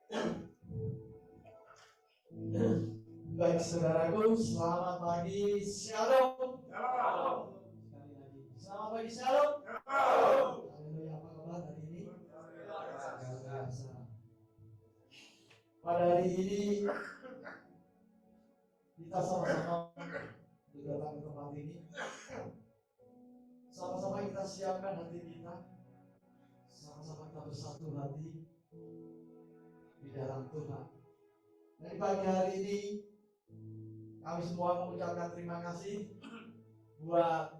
Baik saudaraku, selamat pagi, shalom. Shalom. Sekali lagi, selamat pagi, shalom. Shalom. Haleluya, apa kabar hari ini? Luar biasa. Pada hari ini kita sama-sama datang ke tempat ini. Sama-sama kita siapkan hati kita. Sama-sama kita bersatu hati di dalam Tuhan. Dan di pagi hari ini kami semua mengucapkan terima kasih buat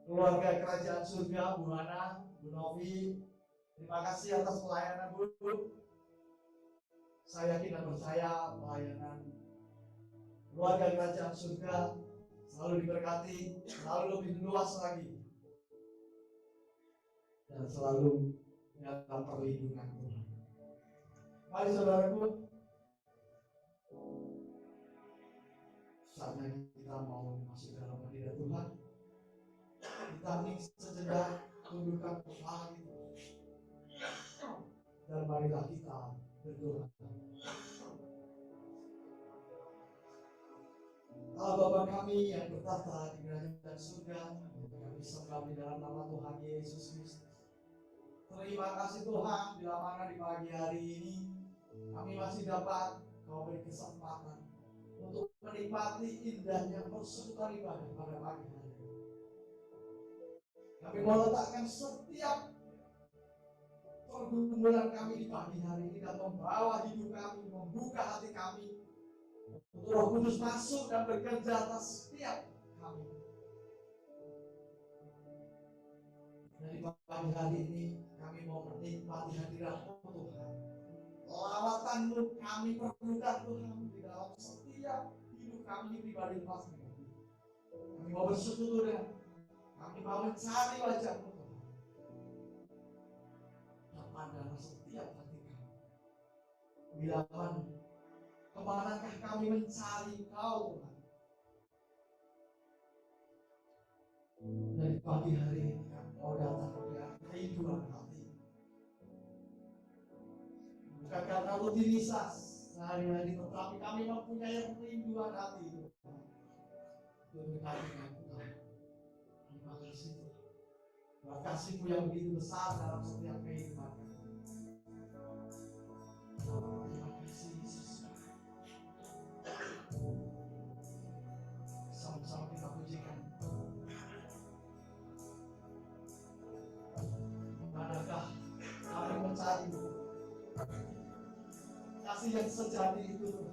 keluarga kerajaan surga, Bu Hana, Bu Novi. Terima kasih atas pelayanan Bu. Saya yakin dan percaya pelayanan keluarga kerajaan surga selalu diberkati, selalu lebih luas lagi, dan selalu dalam perlindungan Tuhan. Mari saudaraku, saatnya kita mau masuk dalam hadirat Tuhan. Kita hening sejenak, tundukkan kepala kita, dan marilah kita berdoa. Allah Bapa kami yang bertata di kerajaan surga, kami sembah di dalam nama Tuhan Yesus Kristus. Terima kasih Tuhan, bila mana di pagi hari ini kami masih dapat Kau beri kesempatan untuk menikmati indahnya persekutuan ibadah pada pagi hari. Kami mau letakkan setiap pergumulan kami di pagi hari ini dan membawa hidup kami, membuka hati kami untuk Roh Kudus masuk dan bekerja atas setiap kami. Dari pagi hari ini kami mau menikmati hadirat-Mu Tuhan. Lawatan-Mu kami perlukan Tuhan di dalam setiap hidup kami pribadi masing-masing. Kami mau bersekutu dengan, kami mau mencari wajah-Mu Tuhan. Dan pandanglah setiap hati kami. Bila mana, kemanakah kami mencari Kau Tuhan? Dari pagi hari ini kami mau datang dengan kerinduan hati. Bukan karena rutinitas sehari-hari, tetapi kami mempunyai kerinduan hati untuk dekat dengan Tuhan. Terima kasih Tuhan. Terima kasih-Mu yang begitu besar dalam setiap kehidupan kami. Terima kasih Yesus. Sama-sama kita pujikan. Manakah kami mencari-Mu? Kasih yang sejati itu Tuhan.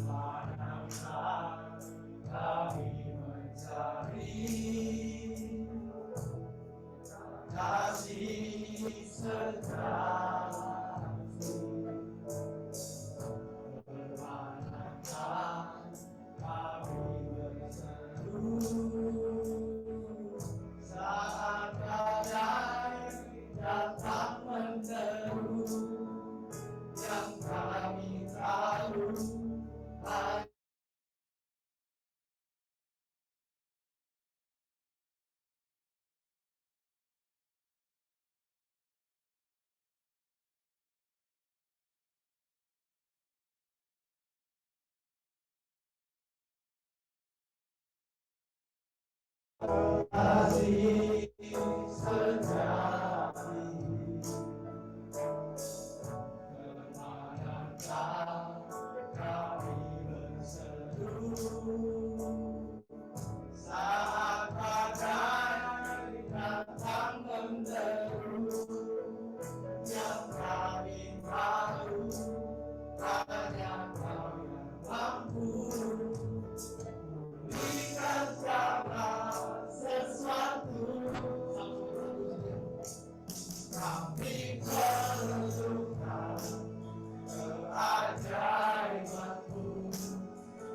Manakah kami mencari kasih sejati? Manakah kami berseru saat badai datang menderu, yang kami tahu hanya kasih sejati. Kemanakah kami berseru saat badai datang menderu, yang kami tahu hanya Kau yang mampu berikan segala sesuatu. Kami perlukan keajaiban-Mu,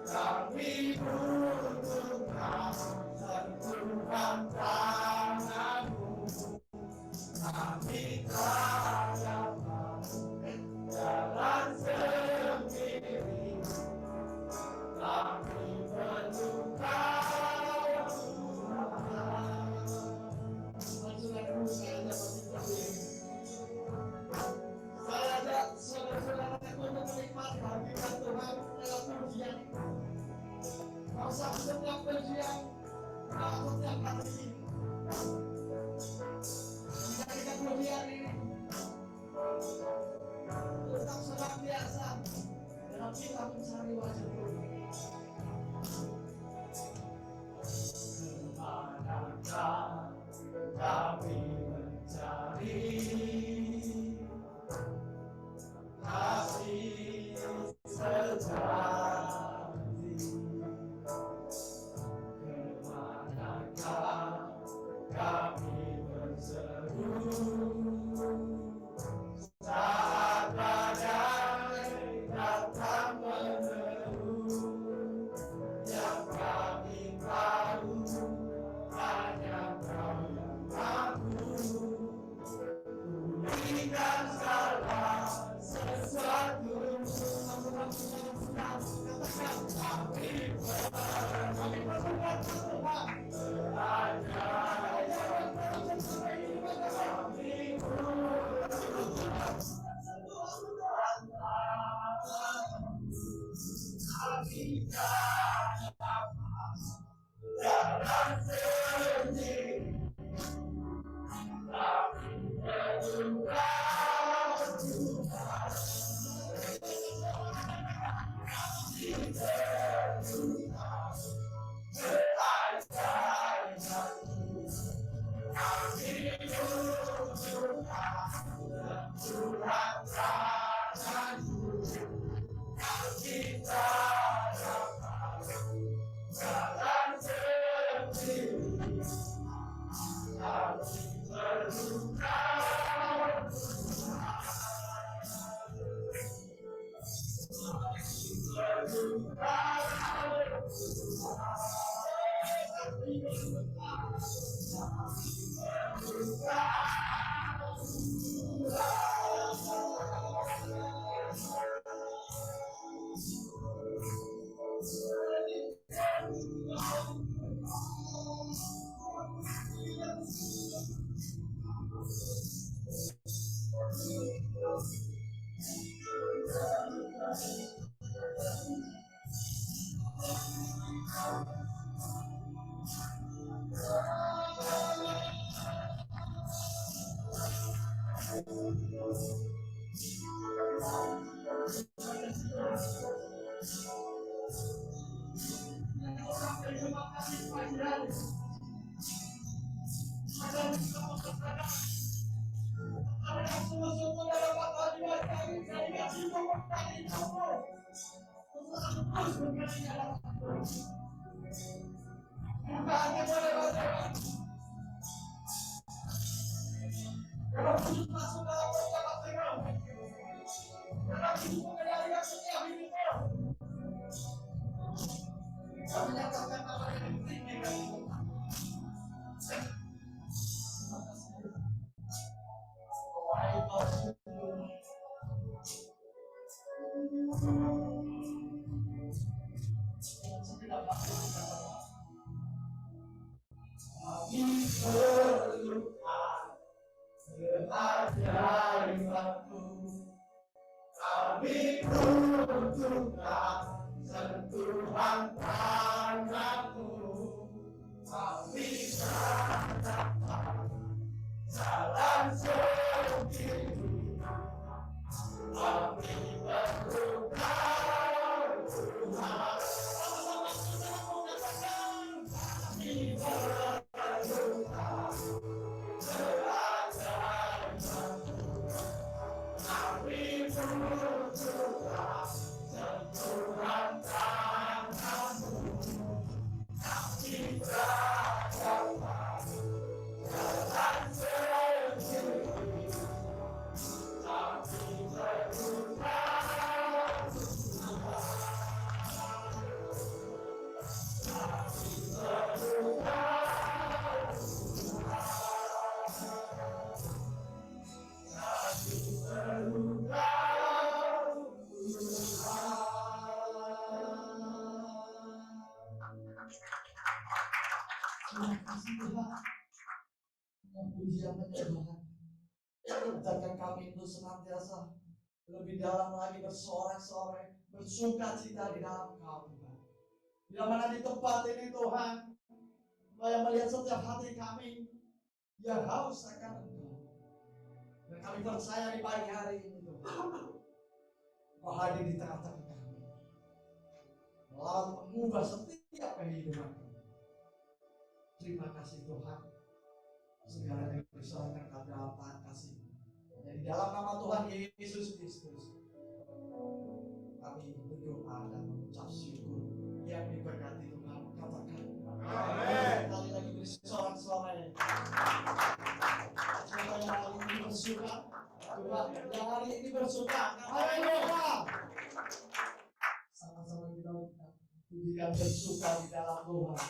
kami butuhkan sentuhan tangan-Mu. Kami tak dapat jalan sendiri, kami perlukan kebencian, takut yang kali ini. Dari kemudian ini, tetap senantiasa dalam kita mencari wajah Tuhan. Kemanakah kami mencari kasih sejati? Kemanakah kami berseru saat badai datang meneru? Yang kami tahu hanya Kau yang mampu pulihkan segala sesuatu. Kami berbuat Tuhan kami butuhkan sentuhan tanganmu. Kami datang jalan sendiri. Kami berluka Tuhan. Kami berluka kami butuhkan sentuhan tanganmu. Kami datang jalan sendiri. Kami berluka pujian penyembahan. Ajarkan kami untuk senantiasa lebih dalam lagi bersorak-sorai, bersuka cita di dalam Kau, Tuhan. Bila mana di tempat ini Tuhan, yang melihat setiap hati kami yang haus akan Engkau. Dan kami percaya di pagi hari ini Tuhan, Kau hadir di tengah-tengah kami, lalu mengubah setiap kehidupan kami. Terima kasih Tuhan, segala yang diserahkan kami dalam tangan kasih. Dan di dalam nama Tuhan Yesus Kristus, kami berdoa dan mengucap syukur. Yang diberkati Tuhan, katakan amin. Kali lagi beri sorak-sorai. Siapa yang hari ini bersuka, Tuhan yang hari ini bersuka, katakan sama-sama kita pujikan bersuka di dalam Tuhan.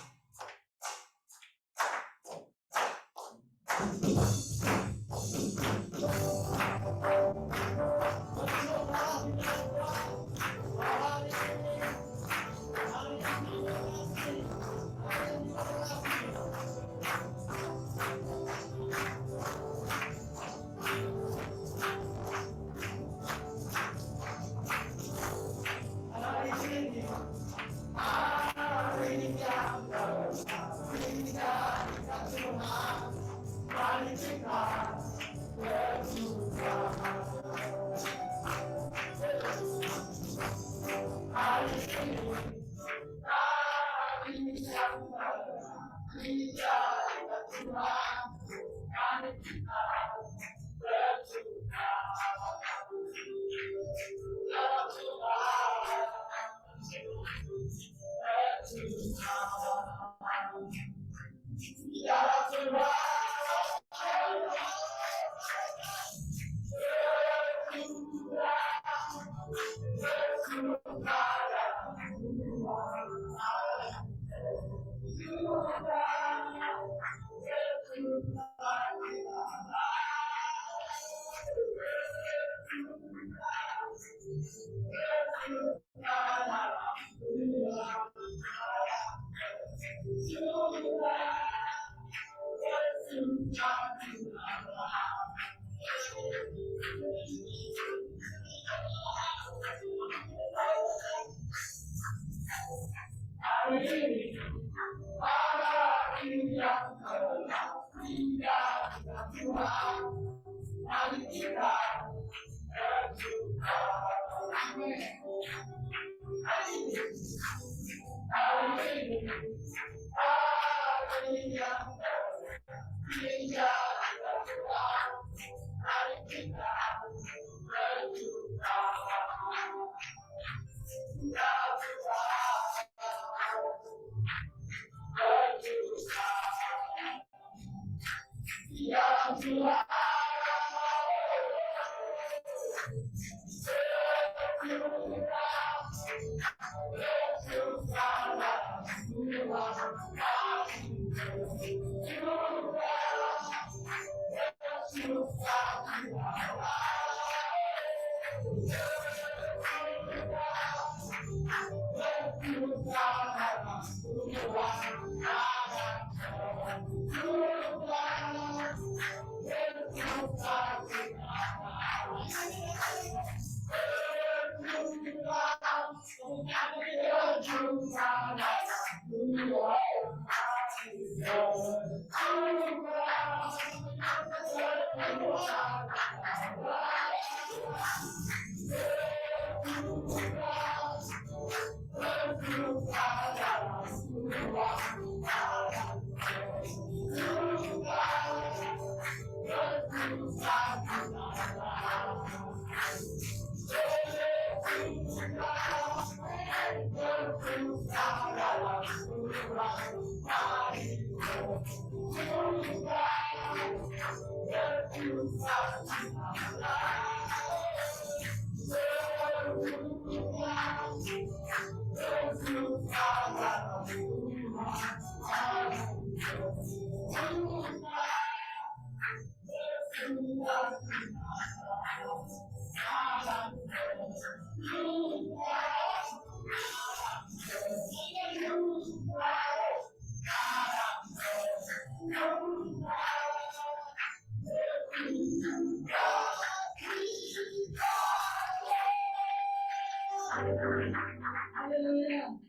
Silakan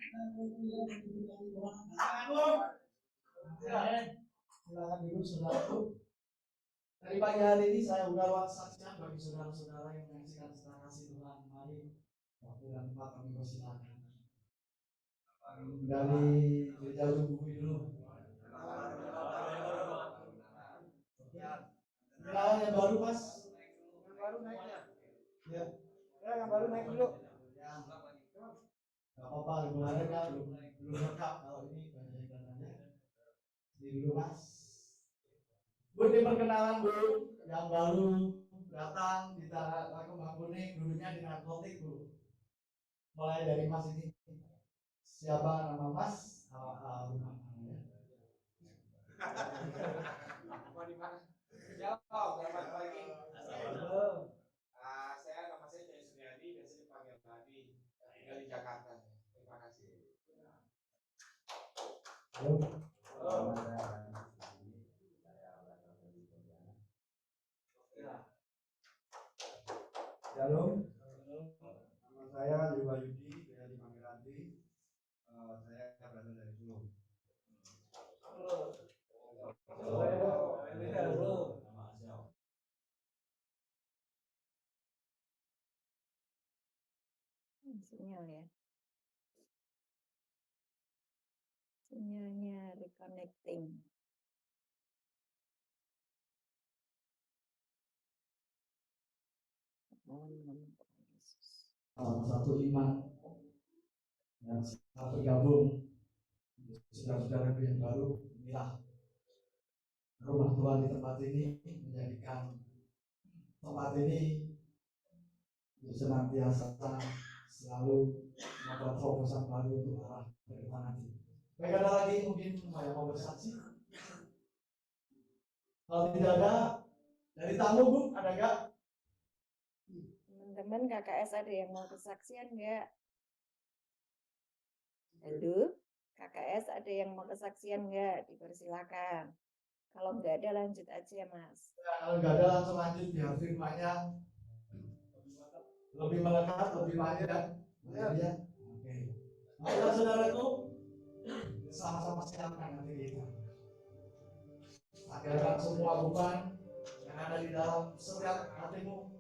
duduk saudaraku. Dari pagi hari ini saya buka ruang saksian bagi saudara-saudara yang menyaksikan secara kasih Tuhan. Mari waktu dan tempat kami persilakan. Dari gereja Lubuk dulu. Kenalan yang baru mas. Yang baru naik ya. Ya. Ya yang baru naik dulu. Ya. Gak apa-apa, kemarin kan belum lengkap kalau ini banyak yang datangnya. Ini dulu mas. Bu, ini perkenalan bu, yang baru datang di tanah Kembang Kuning, dulunya di narkotik bu. Mulai dari mas ini. Siapa nama mas? Rumah mana ya? Mau di mana? Halo, selamat pagi. Halo. Saya nama saya Jaya Suryadi, biasa dipanggil Nadi. Tinggal di Jakarta. Terima kasih. Halo. Halo. Shalom. Nama saya Dewa Yudi, saya di Manggaranti. Saya berasal dari Solo. Sinyal ya. Sinyalnya reconnecting. Satu iman yang sangat bergabung saudara-saudara yang baru, inilah rumah Tuhan di tempat ini, menjadikan tempat ini senantiasa selalu membuat fokusan baru untuk arah ke depan nanti. Baik, ada lagi mungkin yang mau bersaksi? Kalau tidak ada dari tamu bu, ada nggak? Teman-teman KKS ada yang mau kesaksian nggak? Halo, KKS ada yang mau kesaksian nggak? Dipersilakan. Kalau nggak ada lanjut aja mas. Ya, kalau nggak ada langsung lanjut ya, firmannya lebih melekat, lebih panjang. Ya. Oke. Baiklah saudaraku, sama-sama siapkan nanti kita. Agarkan semua beban yang ada di dalam setiap hatimu.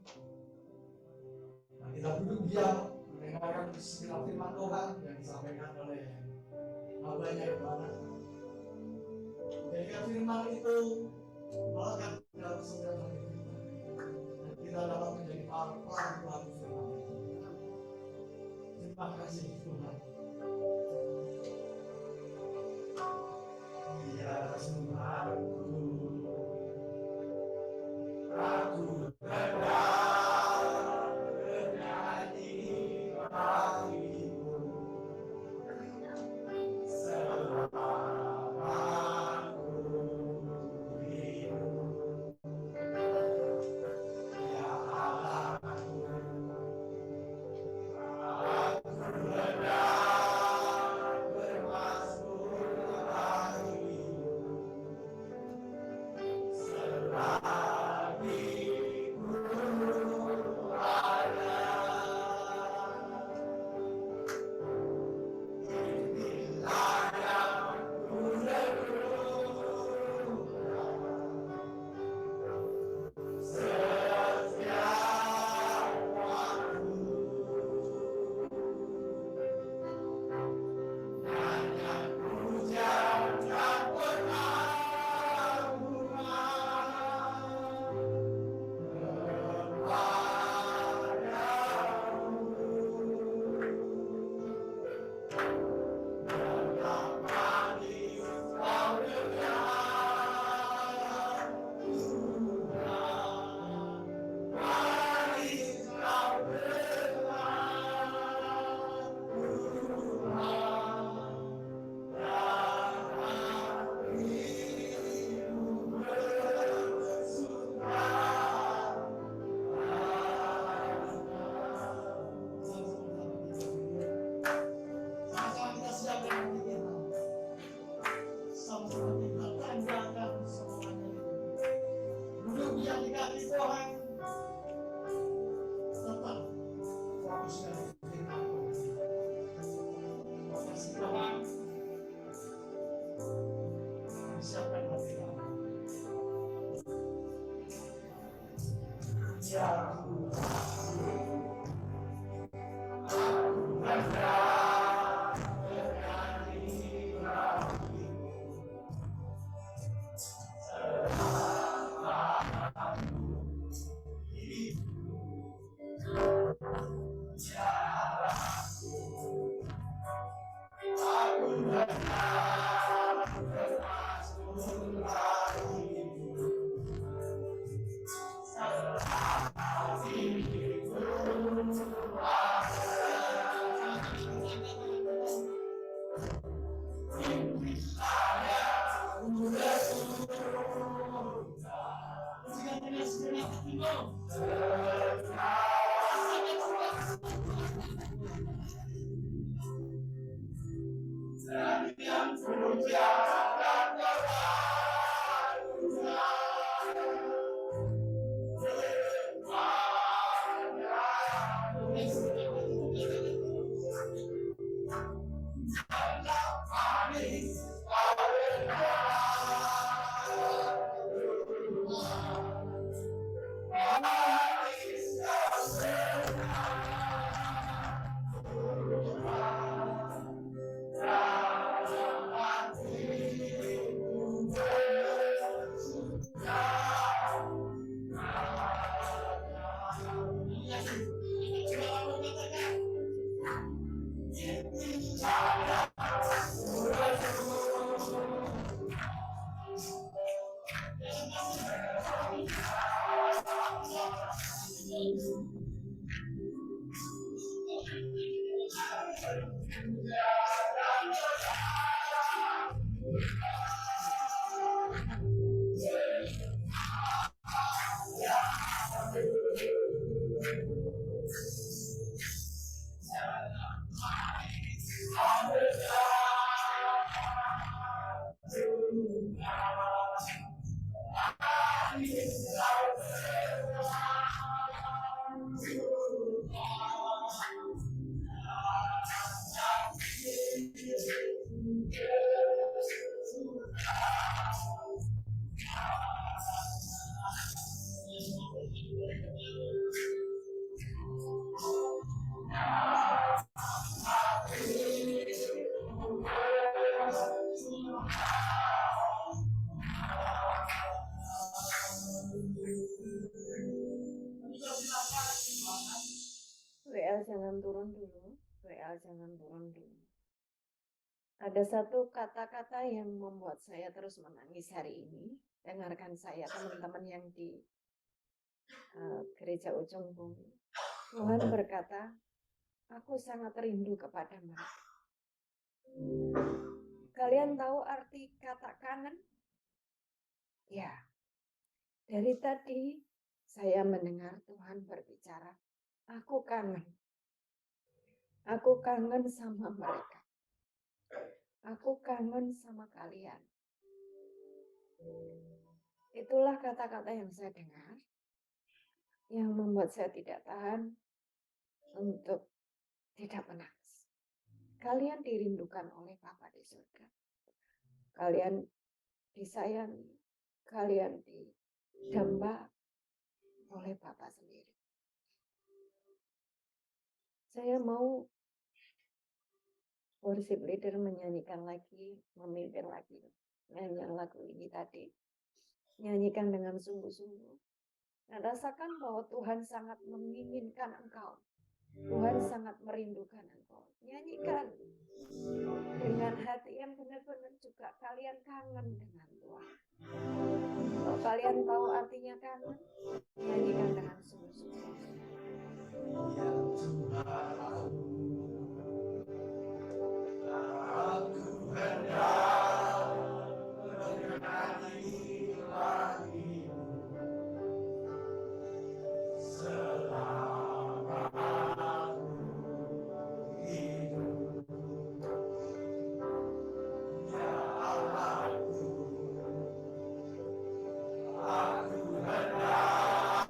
Nah, kita duduk diam mendengarkan segala firman Tuhan yang disampaikan oleh hamba-Nya Yohana. Jadikan firman itu melekat dalam setiap hati kita. Dan kita dapat menjadi pelaku firman. Terima kasih Tuhan. Ya Tuhan, aku tetap bernyanyi bagimu selama aku hidup. Ya Allahku, aku tetap WL jangan turun dulu. WL jangan turun dulu. Ada satu kata-kata yang membuat saya terus menangis hari ini. Dengarkan saya teman-teman yang di gereja ujung bumi. Tuhan berkata, aku sangat rindu kepada mereka. Kalian tahu arti kata kangen? Ya, dari tadi saya mendengar Tuhan berbicara, aku kangen. Aku kangen sama mereka. Aku kangen sama kalian. Itulah kata-kata yang saya dengar, yang membuat saya tidak tahan untuk tidak menangis. Kalian dirindukan oleh Bapa di surga. Kalian disayangi. Kalian didamba oleh Bapa sendiri. Saya mau worship leader menyanyikan lagi, memimpin lagi nyanyian lagu ini tadi. Nyanyikan dengan sungguh-sungguh. Dan rasakan bahwa Tuhan sangat menginginkan engkau. Tuhan sangat merindukan engkau. Nyanyikan dengan hati yang benar-benar juga kalian kangen dengan Tuhan. Kalau kalian tahu artinya kangen, nyanyikan dengan sungguh-sungguh. Ya Tuhan, aku hendak menyanyi lagi selama aku hidup. Ya Allahku, aku hendak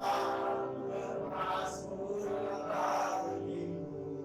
bermazmur bagimu.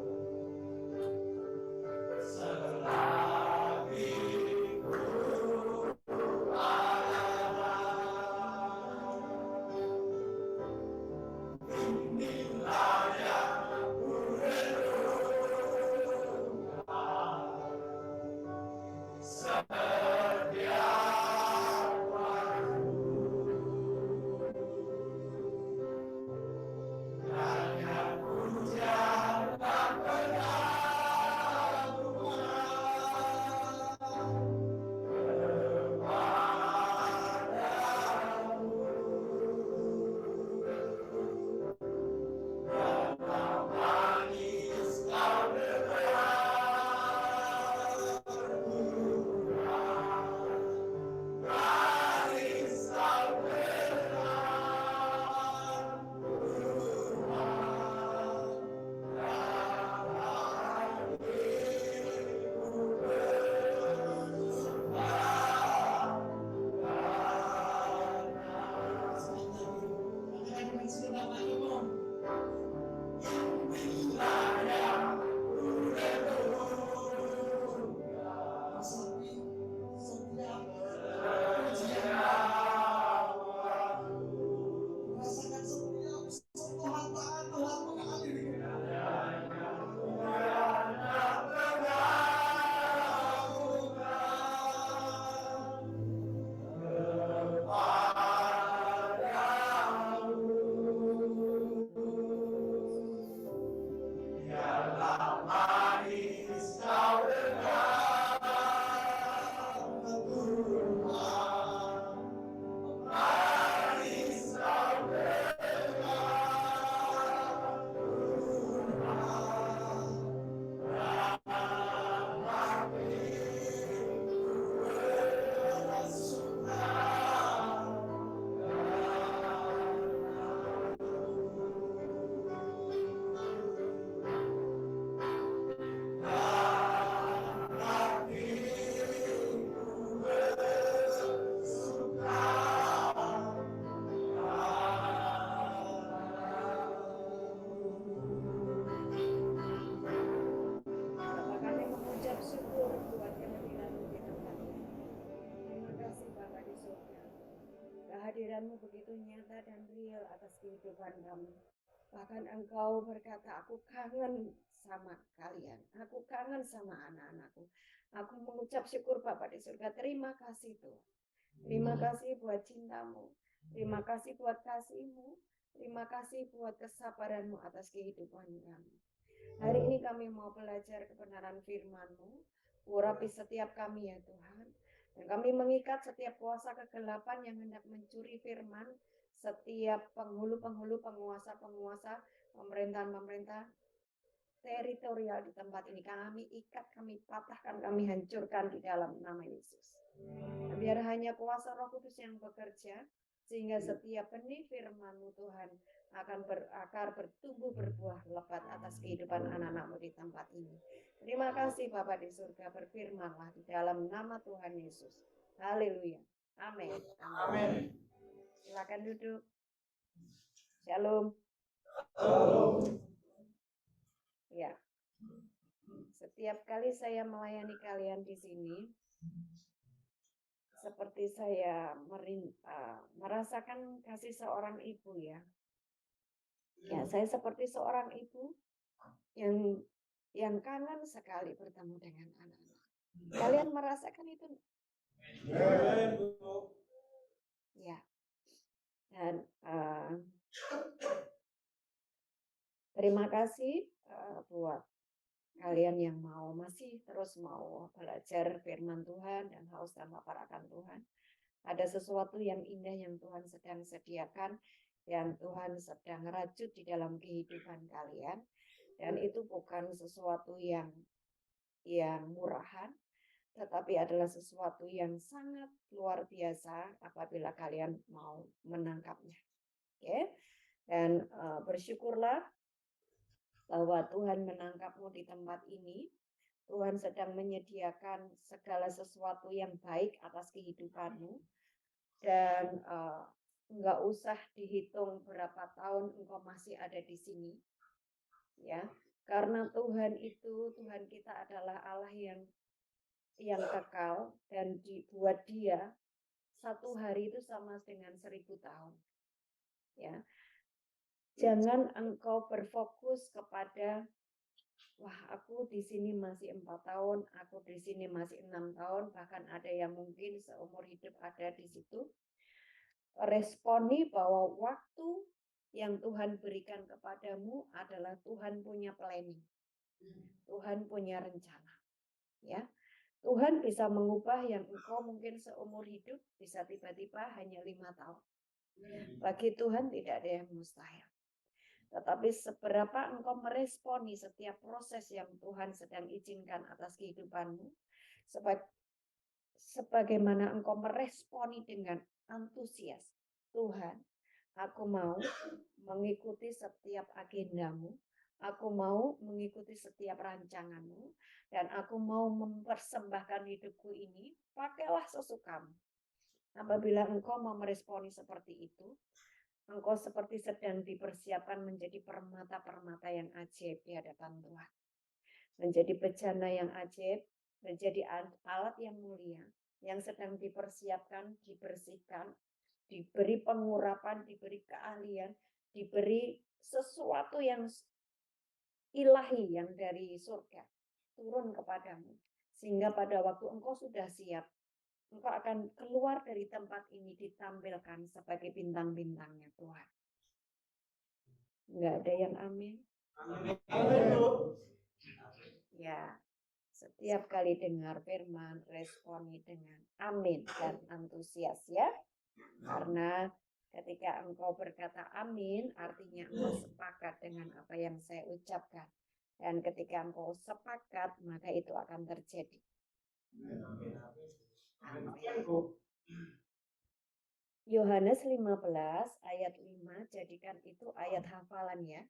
kehadiran-Mu begitu nyata dan real atas kehidupan kami. Bahkan Engkau berkata, aku kangen sama kalian. Aku kangen sama anak-anakku. Aku mengucap syukur Bapa di surga. Terima kasih Tuhan. Terima kasih buat cinta-Mu. Terima kasih buat kasih-Mu. Terima kasih buat kesabaran-Mu atas kehidupan kami. Hari ini kami mau belajar kebenaran firman-Mu. Urapi setiap kami ya Tuhan. Dan kami mengikat setiap kuasa kegelapan yang hendak mencuri firman, setiap penghulu-penghulu, penguasa-penguasa, pemerintahan-pemerintahan teritorial di tempat ini. Kami ikat, kami patahkan, kami hancurkan di dalam nama Yesus. Dan biar hanya kuasa Roh Kudus yang bekerja, sehingga setiap benih firman-Mu Tuhan akan berakar, bertumbuh, berbuah lebat atas kehidupan anak-anak-Mu di tempat ini. Terima kasih Bapa di surga, berfirmanlah di dalam nama Tuhan Yesus. Haleluya. Amin. Amin. Silakan duduk. Shalom. Shalom. Ya. Setiap kali saya melayani kalian di sini, seperti saya merasakan kasih seorang ibu ya. Ya, saya seperti seorang ibu yang kangen sekali bertemu dengan anak-anak. Kalian merasakan itu? Ya. Dan terima kasih buat kalian yang masih terus mau belajar firman Tuhan dan haus dan lapar akan Tuhan. Ada sesuatu yang indah yang Tuhan sedang sediakan, yang Tuhan sedang rajut di dalam kehidupan kalian. Dan itu bukan sesuatu yang murahan, tetapi adalah sesuatu yang sangat luar biasa apabila kalian mau menangkapnya. Oke? Dan bersyukurlah bahwa Tuhan menangkapmu di tempat ini. Tuhan sedang menyediakan segala sesuatu yang baik atas kehidupanmu. Dan enggak usah dihitung berapa tahun engkau masih ada di sini. Ya, karena Tuhan kita adalah Allah yang kekal, dan buat Dia satu hari itu sama dengan 1000 tahun. Ya, jangan engkau berfokus kepada wah aku di sini masih 4 tahun, aku di sini masih 6 tahun, bahkan ada yang mungkin seumur hidup ada di situ. Responi bahwa waktu yang Tuhan berikan kepadamu adalah Tuhan punya planning. Tuhan punya rencana. Ya. Tuhan bisa mengubah yang engkau mungkin seumur hidup bisa tiba-tiba hanya 5 tahun. Bagi Tuhan tidak ada yang mustahil. Tetapi seberapa engkau meresponi setiap proses yang Tuhan sedang izinkan atas kehidupanmu, sebagaimana engkau meresponi dengan antusias. Tuhan, aku mau mengikuti setiap agendamu, aku mau mengikuti setiap rancanganmu, dan aku mau mempersembahkan hidupku ini, pakailah sesukamu. Apabila engkau mau meresponi seperti itu, engkau seperti sedang dipersiapkan menjadi permata-permata yang ajaib di hadapan Tuhan. Menjadi bejana yang ajaib, menjadi alat yang mulia, yang sedang dipersiapkan, dibersihkan, diberi pengurapan, diberi keahlian, diberi sesuatu yang ilahi yang dari surga turun kepadamu. Sehingga pada waktu engkau sudah siap, engkau akan keluar dari tempat ini ditampilkan sebagai bintang-bintangnya Tuhan. Enggak ada yang amin? Amin. Ya, setiap kali dengar firman, responi dengan amin dan antusias ya. Karena ketika engkau berkata amin, artinya engkau sepakat dengan apa yang saya ucapkan. Dan ketika engkau sepakat, maka itu akan terjadi. Amin. Yohanes 15 ayat 5, jadikan itu ayat hafalan ya.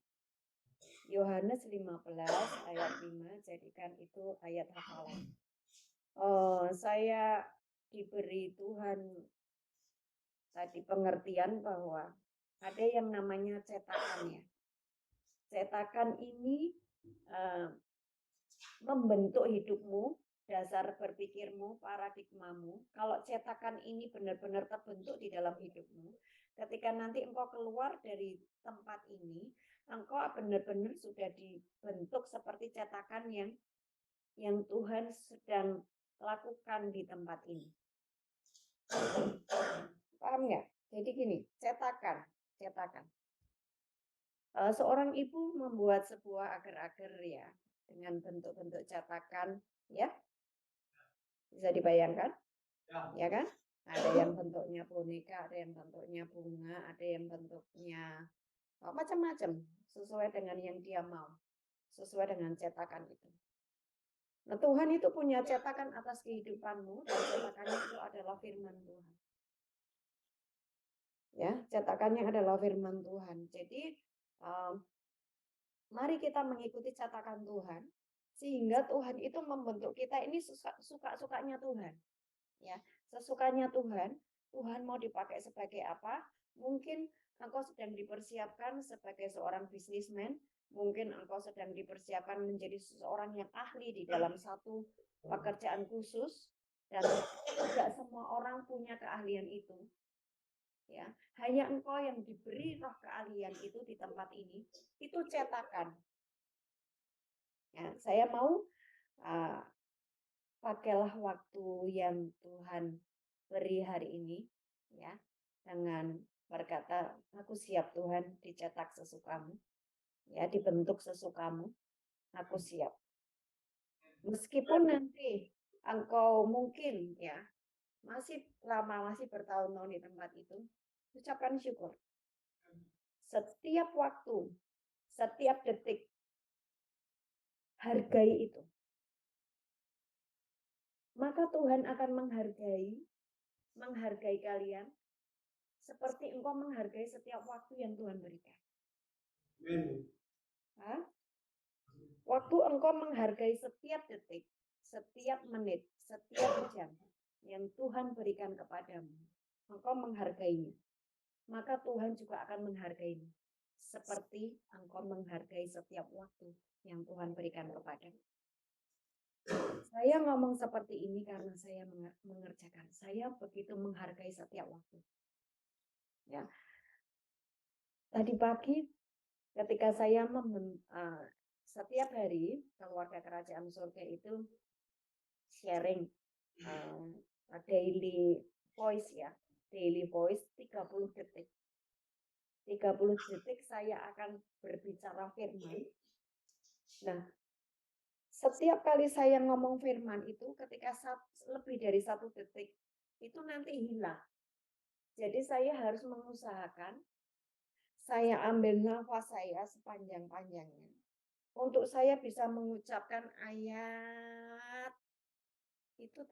Yohanes 15 ayat 5, jadikan itu ayat hafalan. Saya diberi Tuhan tadi pengertian bahwa ada yang namanya cetakan ya. Cetakan ini membentuk hidupmu dasar berpikirmu, paradigmamu, kalau cetakan ini benar-benar terbentuk di dalam hidupmu, ketika nanti engkau keluar dari tempat ini, engkau benar-benar sudah dibentuk seperti cetakan yang Tuhan sedang lakukan di tempat ini. Paham nggak? Jadi gini, cetakan. Seorang ibu membuat sebuah agar-agar ya dengan bentuk-bentuk cetakan, ya bisa dibayangkan, ya kan? Ada yang bentuknya boneka, ada yang bentuknya bunga, ada yang bentuknya macam-macam sesuai dengan yang dia mau, sesuai dengan cetakan itu. Nah, Tuhan itu punya cetakan atas kehidupanmu dan cetakannya itu adalah firman Tuhan. Ya, cetakannya adalah firman Tuhan. Jadi mari kita mengikuti cetakan Tuhan sehingga Tuhan itu membentuk kita ini suka-sukanya Tuhan. Ya, sesukanya Tuhan. Tuhan mau dipakai sebagai apa? Mungkin engkau sedang dipersiapkan sebagai seorang bisnismen, mungkin engkau sedang dipersiapkan menjadi seseorang yang ahli di dalam satu pekerjaan khusus dan tidak semua orang punya keahlian itu. Ya, hanya engkau yang diberi roh keahlian itu di tempat ini, itu cetakan. Ya, saya mau pakailah waktu yang Tuhan beri hari ini, ya, dengan berkata, aku siap Tuhan, dicetak sesukamu, ya, dibentuk sesukamu, aku siap. Meskipun nanti engkau mungkin, ya, masih lama, masih bertahun-tahun di tempat itu, ucapkan syukur. Setiap waktu, setiap detik, hargai itu. Maka Tuhan akan menghargai kalian seperti engkau menghargai setiap waktu yang Tuhan berikan. Waktu engkau menghargai setiap detik, setiap menit, setiap jam yang Tuhan berikan kepadamu, engkau menghargainya, maka Tuhan juga akan menghargaimu seperti engkau menghargai setiap waktu yang Tuhan berikan kepadamu. Saya ngomong seperti ini karena saya mengerjakan. Saya begitu menghargai setiap waktu. Ya. Tadi pagi ketika saya setiap hari keluarga kerajaan surga itu sharing daily voice ya. Daily voice 30 detik. 30 detik saya akan berbicara firman. Nah, setiap kali saya ngomong firman itu ketika lebih dari 1 detik itu nanti hilang. Jadi saya harus mengusahakan saya ambil nafas saya sepanjang-panjangnya untuk saya bisa mengucapkan ayat itu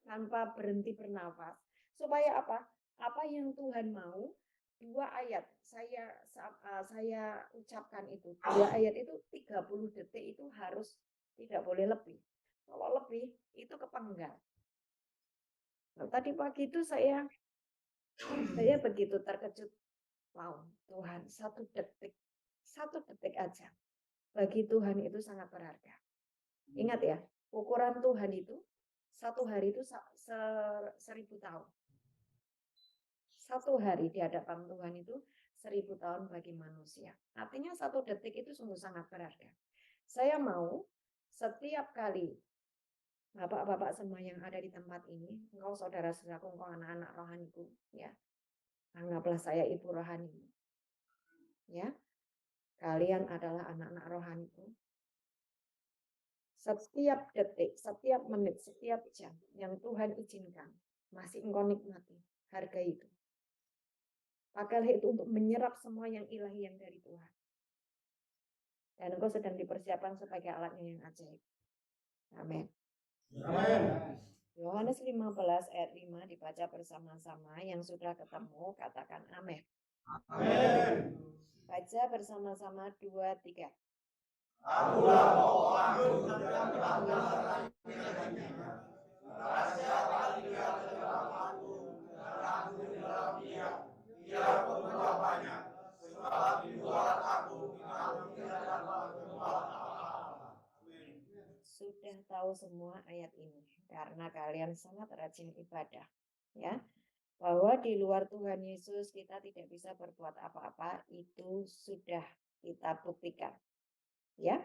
tanpa berhenti bernafas. Supaya apa? Apa yang Tuhan mau, 2 ayat saya ucapkan itu. 2 ayat itu 30 detik itu harus tidak boleh lebih. Kalau lebih itu kepenggal. Nah, tadi pagi itu saya begitu terkejut. Wow, Tuhan, 1 detik aja. Bagi Tuhan itu sangat berharga. Ingat ya, ukuran Tuhan itu 1 hari itu 1000 tahun. 1 hari di hadapan Tuhan itu 1000 tahun bagi manusia. Artinya 1 detik itu sungguh sangat berharga. Saya mau setiap kali bapak-bapak semua yang ada di tempat ini, engkau saudara-saudaraku, engkau anak-anak rohaniku, ya. Anggaplah saya ibu rohanimu. Ya. Kalian adalah anak-anak rohaniku. Setiap detik, setiap menit, setiap jam yang Tuhan izinkan, masih engkau nikmati, hargai itu. Pakailah itu untuk menyerap semua yang ilahi yang dari Tuhan. Dan engkau sedang dipersiapkan sebagai alatnya yang ajaib. Amin. Amin. Yohanes 15 ayat 5 dibaca bersama-sama. Yang sudah ketemu katakan amin. Amin. Baca bersama-sama 2, 3. Akulah pohon anggur yang telah siapa tinggal di dalam aku dan aku di dalam dia, ia berbuah banyak. Sebab di luar aku tidak dapat berbuat apa-apa. Sudah tahu tahu semua ayat ini karena kalian sangat rajin ibadah, ya. Bahwa di luar Tuhan Yesus kita tidak bisa berbuat apa-apa, itu sudah kita buktikan. Ya,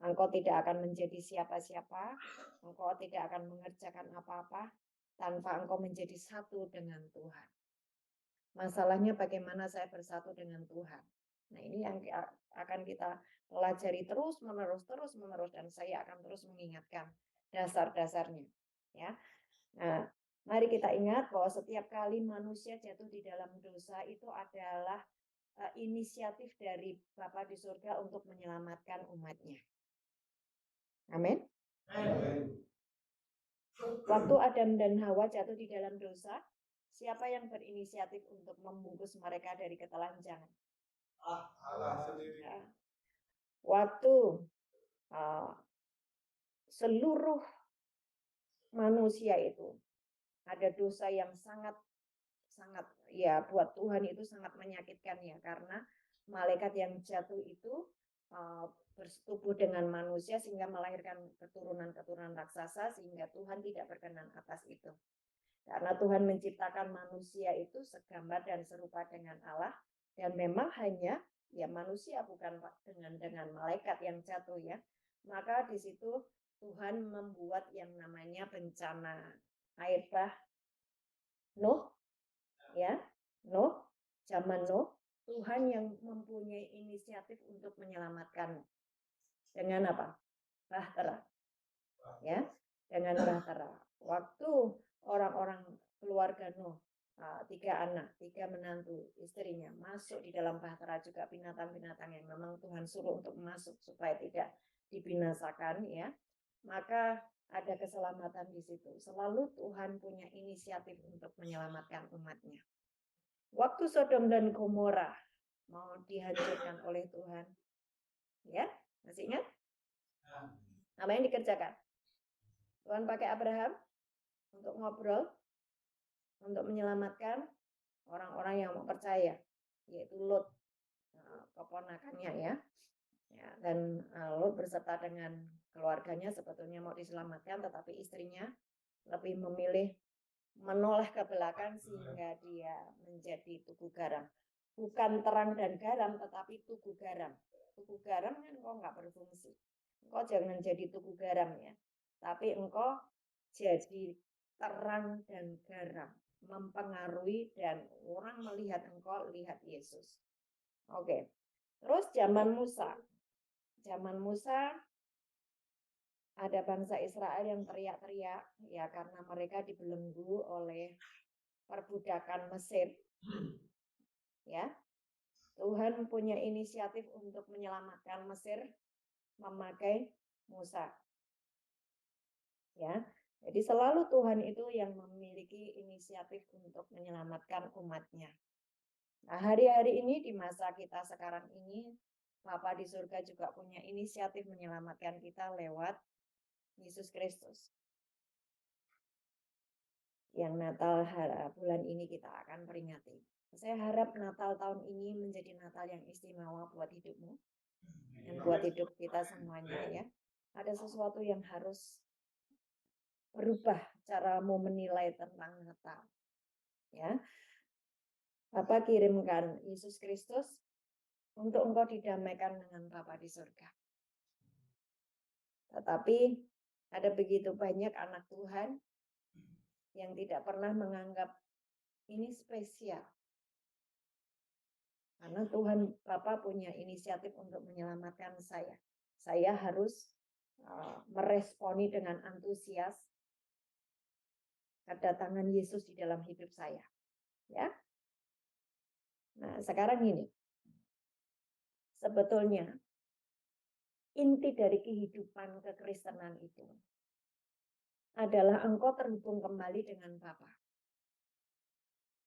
engkau tidak akan menjadi siapa-siapa, engkau tidak akan mengerjakan apa-apa tanpa engkau menjadi satu dengan Tuhan. Masalahnya bagaimana saya bersatu dengan Tuhan. Nah, ini yang akan kita pelajari terus-menerus, dan saya akan terus mengingatkan dasar-dasarnya. Ya, nah, mari kita ingat bahwa setiap kali manusia jatuh di dalam dosa itu adalah inisiatif dari Bapa di surga untuk menyelamatkan umatnya. Amin. Waktu Adam dan Hawa jatuh di dalam dosa, siapa yang berinisiatif untuk membungkus mereka dari ketelanjangan? Allah sendiri. Ya. Waktu seluruh manusia itu ada dosa yang sangat ya buat Tuhan itu sangat menyakitkan ya, karena malaikat yang jatuh itu bersetubuh dengan manusia sehingga melahirkan keturunan-keturunan raksasa, sehingga Tuhan tidak berkenan atas itu. Karena Tuhan menciptakan manusia itu segambar dan serupa dengan Allah, dan memang hanya ya manusia, bukan dengan malaikat yang jatuh ya. Maka di situ Tuhan membuat yang namanya bencana air bah Nuh, ya, Nuh, zaman Nuh, Tuhan yang mempunyai inisiatif untuk menyelamatkan dengan apa? Bahtera, ya, dengan bahtera. Waktu orang-orang keluarga Nuh, 3 anak, 3 menantu, istrinya masuk di dalam bahtera, juga binatang-binatang yang memang Tuhan suruh untuk masuk supaya tidak dibinasakan, ya, maka ada keselamatan di situ. Selalu Tuhan punya inisiatif untuk menyelamatkan umatnya. Waktu Sodom dan Gomora mau dihancurkan oleh Tuhan, ya, masih ingat? Apa yang dikerjakan? Tuhan pakai Abraham untuk ngobrol, untuk menyelamatkan orang-orang yang mau percaya, yaitu Lot, keponakannya ya. Dan Lot berserta dengan keluarganya sebetulnya mau diselamatkan, tetapi istrinya lebih memilih menoleh ke belakang sehingga dia menjadi tugu garam. Bukan terang dan garam, tetapi tugu garam. Tugu garam kan engkau nggak berfungsi. Engkau jangan jadi tugu garam ya. Tapi engkau jadi terang dan garam. Mempengaruhi dan orang melihat engkau, lihat Yesus. Oke. Terus zaman Musa. Zaman Musa ada bangsa Israel yang teriak-teriak ya karena mereka dibelenggu oleh perbudakan Mesir. Ya. Tuhan punya inisiatif untuk menyelamatkan Mesir memakai Musa. Ya. Jadi selalu Tuhan itu yang memiliki inisiatif untuk menyelamatkan umatnya. Nah, hari-hari ini di masa kita sekarang ini, Bapa di surga juga punya inisiatif menyelamatkan kita lewat Yesus Kristus. Yang Natal bulan ini kita akan peringati. Saya harap Natal tahun ini menjadi Natal yang istimewa buat hidupmu dan buat hidup kita semuanya ya. Ada sesuatu yang harus berubah caramu menilai tentang Natal. Ya. Bapa kirimkan Yesus Kristus untuk engkau didamaikan dengan Bapa di surga. Tetapi ada begitu banyak anak Tuhan yang tidak pernah menganggap ini spesial. Karena Tuhan Bapa punya inisiatif untuk menyelamatkan saya. Saya harus meresponi dengan antusias kedatangan Yesus di dalam hidup saya. Ya. Nah, sekarang ini. Sebetulnya inti dari kehidupan kekristenan itu adalah engkau terhubung kembali dengan Bapa.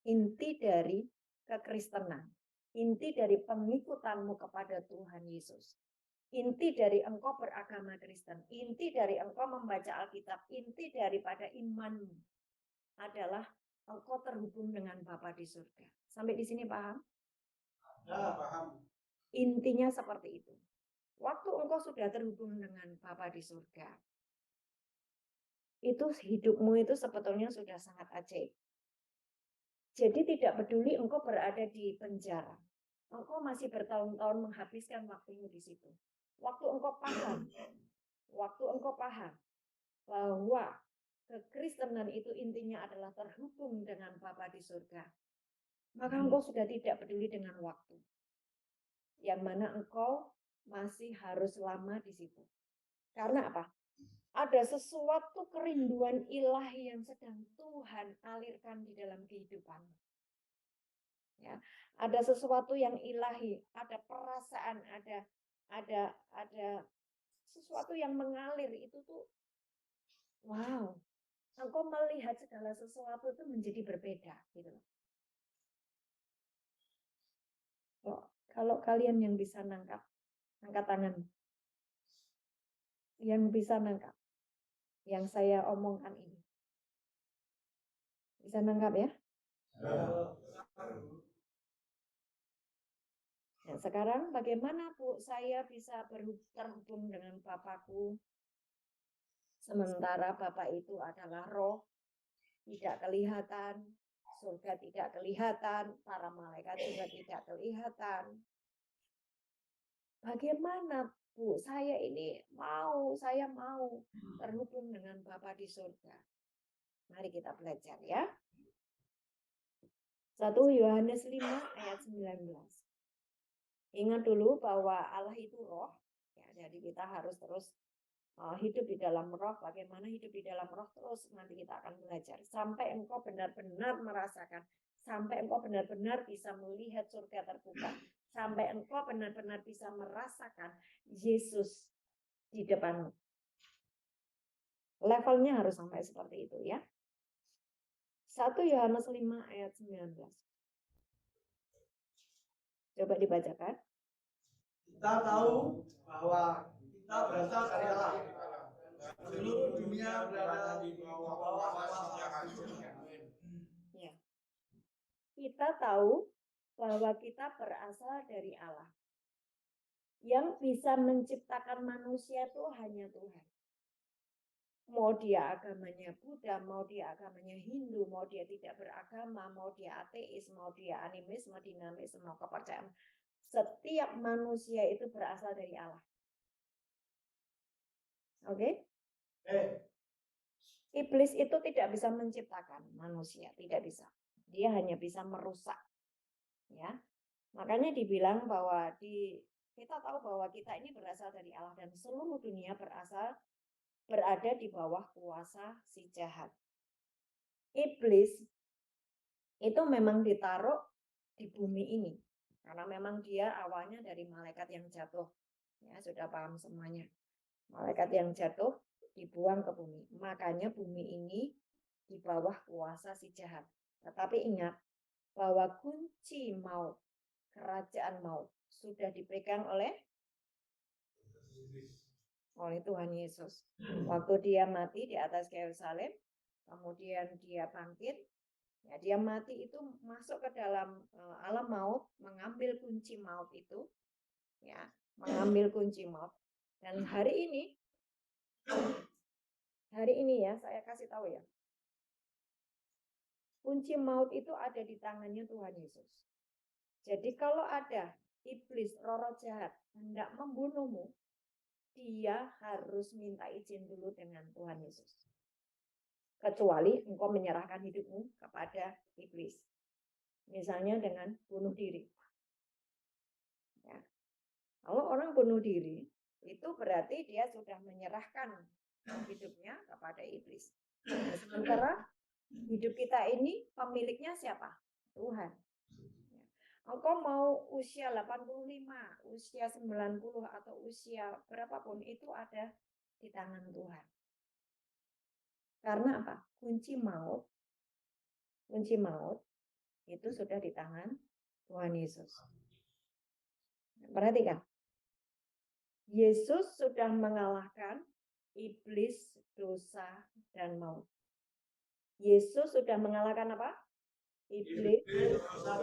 Inti dari kekristenan, inti dari pengikutanmu kepada Tuhan Yesus, inti dari engkau beragama Kristen, inti dari engkau membaca Alkitab, inti daripada imanmu adalah engkau terhubung dengan Bapa di surga. Sampai di sini paham? Ya, paham. Intinya seperti itu. Waktu engkau sudah terhubung dengan Bapa di surga, itu hidupmu itu sebetulnya sudah sangat ajaib. Jadi tidak peduli engkau berada di penjara, engkau masih bertahun-tahun menghabiskan waktumu di situ. Waktu engkau paham bahwa kekristenan itu intinya adalah terhubung dengan Bapa di surga, maka engkau sudah tidak peduli dengan waktu. Yang mana engkau masih harus lama di situ. Karena apa? Ada sesuatu kerinduan ilahi yang sedang Tuhan alirkan di dalam kehidupan. Ya, ada sesuatu yang ilahi, ada perasaan, ada sesuatu yang mengalir itu tuh, wow, engkau melihat segala sesuatu itu menjadi berbeda, gitu loh. Kalau kalian yang bisa nangkap, angkat tangan. Yang bisa nangkap yang saya omongkan ini. Bisa nangkap ya? Nah, sekarang bagaimana Bu saya bisa terhubung dengan Bapakku? Sementara Bapak itu adalah roh, tidak kelihatan, surga tidak kelihatan, para malaikat juga tidak kelihatan. Bagaimana Bu, saya mau terhubung dengan Bapa di surga. Mari kita belajar ya. 1 Yohanes 5 ayat 19. Ingat dulu bahwa Allah itu roh. Ya, jadi kita harus terus hidup di dalam roh. Bagaimana hidup di dalam roh terus nanti kita akan belajar. Sampai engkau benar-benar merasakan. Sampai engkau benar-benar bisa melihat surga terbuka. Sampai engkau benar-benar bisa merasakan Yesus di depanmu. Levelnya harus sampai seperti itu ya. 1 Yohanes 5 ayat 19. Coba dibacakan. Kita tahu bahwa kita berasal dari Allah. Seluruh dunia berada di bawah kuasa hancurnya. Ya. Kita tahu bahwa kita berasal dari Allah. Yang bisa menciptakan manusia itu hanya Tuhan. Mau dia agamanya Buddha, mau dia agamanya Hindu, mau dia tidak beragama, mau dia ateis, mau dia animisme, dinamisme, mau kepercayaan. Setiap manusia itu berasal dari Allah. Oke? Iblis itu tidak bisa menciptakan manusia, tidak bisa. Dia hanya bisa merusak. Ya. Makanya dibilang bahwa kita tahu bahwa kita ini berasal dari Allah dan seluruh dunia berada di bawah kuasa si jahat. Iblis itu memang ditaruh di bumi ini karena memang dia awalnya dari malaikat yang jatuh. Ya, sudah paham semuanya. Malaikat yang jatuh dibuang ke bumi. Makanya bumi ini di bawah kuasa si jahat. Tetapi ingat bahwa kunci maut, kerajaan maut sudah dipegang oleh Tuhan Yesus. Waktu dia mati di atas kayu salib, kemudian dia bangkit, ya, dia mati itu masuk ke dalam alam maut, mengambil kunci maut itu, ya, mengambil kunci maut. Dan hari ini ya, saya kasih tahu ya, kunci maut itu ada di tangannya Tuhan Yesus. Jadi kalau ada iblis, roh jahat hendak membunuhmu, dia harus minta izin dulu dengan Tuhan Yesus. Kecuali engkau menyerahkan hidupmu kepada iblis. Misalnya dengan bunuh diri. Ya. Kalau orang bunuh diri, itu berarti dia sudah menyerahkan hidupnya kepada iblis. Nah, sementara hidup kita ini pemiliknya siapa? Tuhan. Engkau mau usia 85, usia 90, atau usia berapapun, itu ada di tangan Tuhan. Karena apa? Kunci maut itu sudah di tangan Tuhan Yesus. Perhatikan. Yesus sudah mengalahkan iblis, dosa, dan maut. Yesus sudah mengalahkan apa? Iblis, dosa,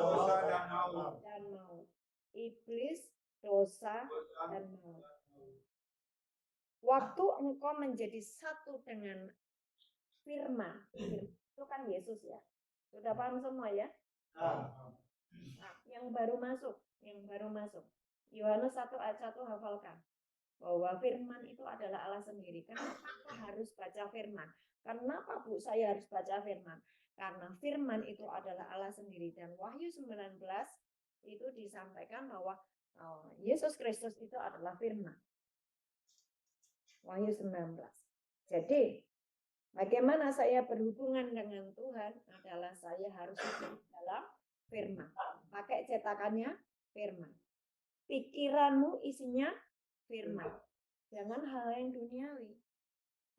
dan maut. Iblis, dosa, dan maut. Waktu engkau menjadi satu dengan firman. Firman itu kan Yesus ya. Sudah paham semua ya? Nah, yang baru masuk. Yohanes 1 ayat 1 hafalkan. Bahwa firman itu adalah Allah sendiri. Kenapa harus baca firman? Kenapa Bu saya harus baca firman? Karena firman itu adalah Allah sendiri. Dan Wahyu 19 itu disampaikan bahwa Yesus Kristus itu adalah firman. Wahyu 19. Jadi, bagaimana saya berhubungan dengan Tuhan adalah saya harus hidup dalam firman. Pakai cetakannya firman. Pikiranmu isinya firman. Jangan hal yang duniawi.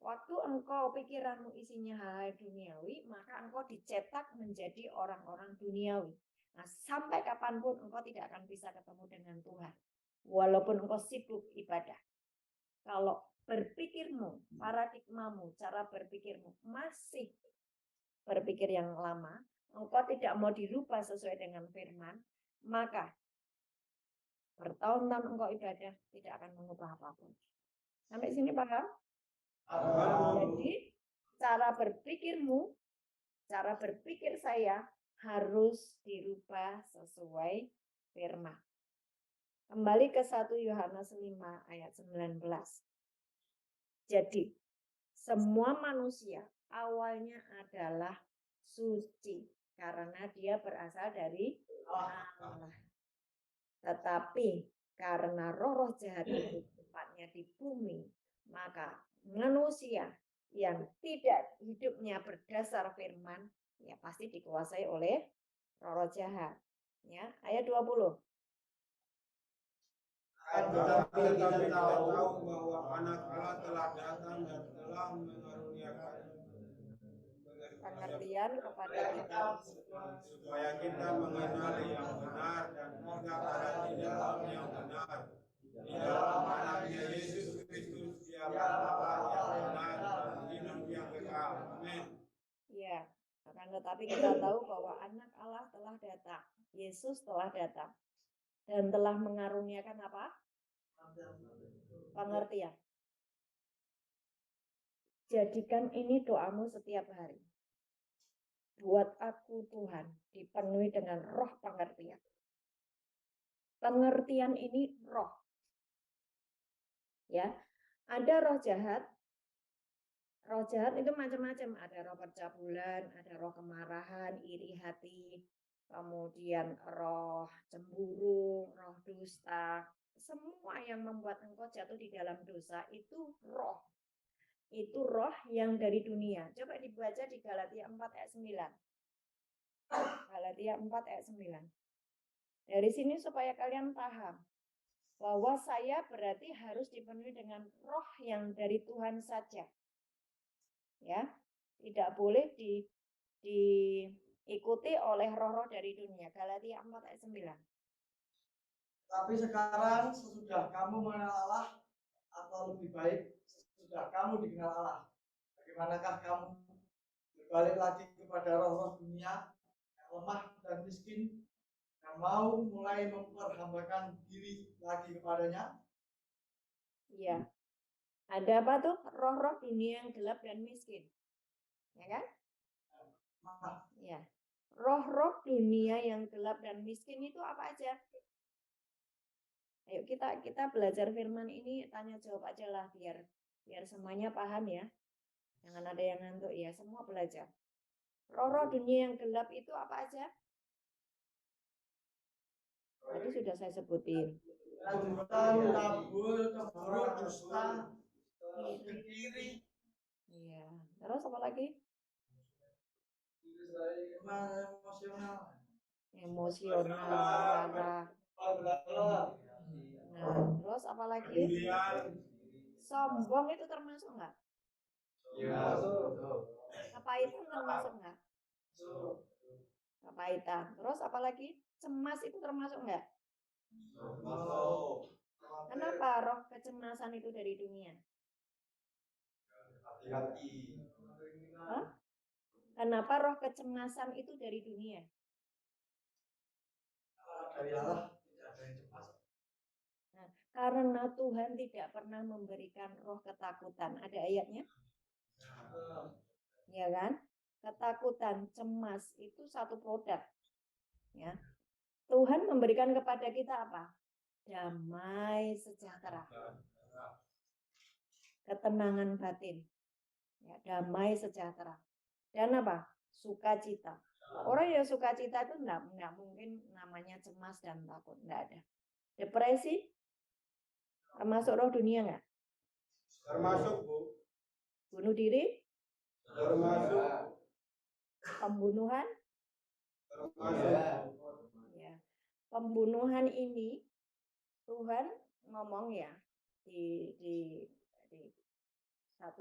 Waktu engkau pikiranmu isinya hal yang duniawi, maka engkau dicetak menjadi orang-orang duniawi. Nah, sampai kapanpun engkau tidak akan bisa ketemu dengan Tuhan. Walaupun engkau sibuk ibadah. Kalau berpikirmu, paradigmamu, cara berpikirmu masih berpikir yang lama, engkau tidak mau dirubah sesuai dengan firman, maka bertahun-tahun engkau ibadah tidak akan mengubah apapun. Sampai sini paham? Jadi cara berpikirmu, cara berpikir saya harus dirubah sesuai firman. Kembali ke 1 Yohanes 5 ayat 19. Jadi, semua manusia awalnya adalah suci karena dia berasal dari Allah. Tetapi karena roh-roh jahat itu tempatnya di bumi, maka manusia yang tidak hidupnya berdasar firman, ya pasti dikuasai oleh roh-roh jahat. Ya, ayat 20. Tetapi kita tahu bahwa anak Allah telah datang dan telah mengaruniakan Pengertian kepada kita. supaya kita mengenali yang benar dan kita ada di dalam yang benar. Di dalam anaknya Yesus Kristus yang Allah yang benar dan hidup yang kekal. Amin. Ya, akan tetapi kita tahu bahwa anak Allah telah datang. Yesus telah datang. Dan telah mengaruniakan apa? Pengertian. Jadikan ini doamu setiap hari. Buat aku Tuhan dipenuhi dengan roh pengertian. Pengertian ini roh. Ya, ada roh jahat. Roh jahat itu macam-macam. Ada roh percabulan, ada roh kemarahan, iri hati, kemudian roh cemburu, roh dusta. Semua yang membuat engkau jatuh di dalam dosa itu roh. Itu roh yang dari dunia. Coba dibaca di Galatia 4 ayat 9. Galatia 4 ayat 9. Dari sini supaya kalian paham bahwa saya berarti harus dipenuhi dengan roh yang dari Tuhan saja. Ya, tidak boleh diikuti oleh roh-roh dari dunia. Galatia 4 ayat 9. Tapi sekarang sesudah kamu mengenal Allah, atau lebih baik sesudah kamu dikenal Allah, bagaimanakah kamu berbalik lagi kepada roh-roh dunia yang lemah dan miskin, yang mau mulai memperhambakan diri lagi kepadanya? Iya. Ada apa tuh? Roh-roh dunia yang gelap dan miskin. Ya kan? Ya. Roh-roh dunia yang gelap dan miskin itu apa aja? Ayo kita belajar firman ini, tanya jawab aja lah biar semuanya paham ya. Jangan ada yang ngantuk ya, semua belajar. Roh-roh dunia yang gelap itu apa aja? Tadi sudah saya sebutin. Lanjutan, kabur, cemburu, dusta, iri. Iya. Terus apa lagi? Emosional, marah. Nah, terus apa lagi? Sombong itu termasuk nggak? Kepahitan termasuk nggak? Kepahitan. Terus apa lagi? Cemas itu termasuk nggak? Kenapa roh kecemasan itu dari dunia? Hati-hati. Hah? Kenapa roh kecemasan itu dari dunia? Dari Allah tidak ada yang cemas. Nah, karena Tuhan tidak pernah memberikan roh ketakutan. Ada ayatnya? Ya, kan? Ketakutan, cemas itu satu produk. Ya. Tuhan memberikan kepada kita apa? Damai sejahtera. Ketenangan batin. Ya, damai sejahtera. Dan apa? Sukacita. Orang yang sukacita itu enggak mungkin namanya cemas dan takut. Enggak ada. Depresi termasuk roh dunia enggak? Termasuk, Bu. Bunuh diri? Termasuk. Pembunuhan? Termasuk. Ya. Pembunuhan ini Tuhan ngomong ya di 1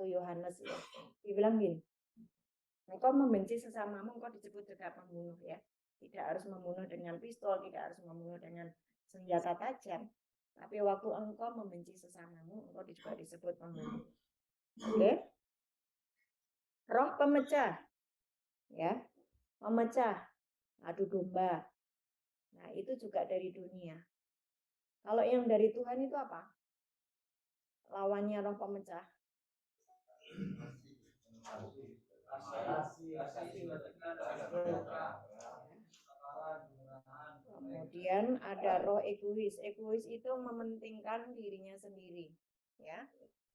Yohanes ya. Dibilang gini. Engkau membenci sesamamu, engkau disebut juga pembunuh ya. Tidak harus membunuh dengan pistol, tidak harus membunuh dengan senjata tajam. Tapi waktu engkau membenci sesamamu, engkau juga disebut pembunuh. Oke? Roh pemecah. Ya. Pemecah, adu domba. Nah, itu juga dari dunia. Kalau yang dari Tuhan itu apa? Lawannya roh pemecah. Kemudian ada roh egois. Egois itu mementingkan dirinya sendiri. Ya.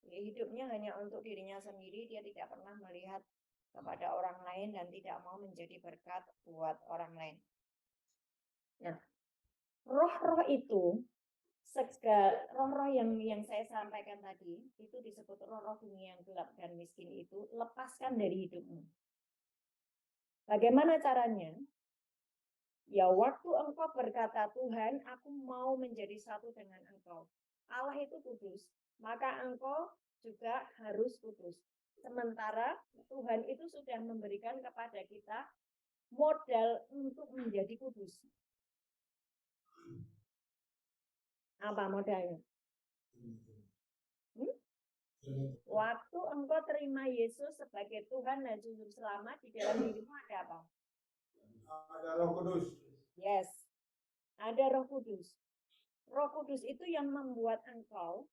Hidupnya hanya untuk dirinya sendiri, dia tidak pernah melihat kepada orang lain dan tidak mau menjadi berkat buat orang lain. Nah, roh-roh itu, roh-roh yang saya sampaikan tadi, itu disebut roh-roh dunia yang gelap dan miskin itu, lepaskan dari hidupmu. Bagaimana caranya? Ya waktu engkau berkata, Tuhan, aku mau menjadi satu dengan engkau. Allah itu kudus, maka engkau juga harus kudus. Sementara Tuhan itu sudah memberikan kepada kita modal untuk menjadi kudus. Apa modalnya? Waktu engkau terima Yesus sebagai Tuhan dan Juru Selamat, di dalam dirimu ada apa? Ada Roh Kudus. Yes, ada Roh Kudus. Roh Kudus itu yang membuat engkau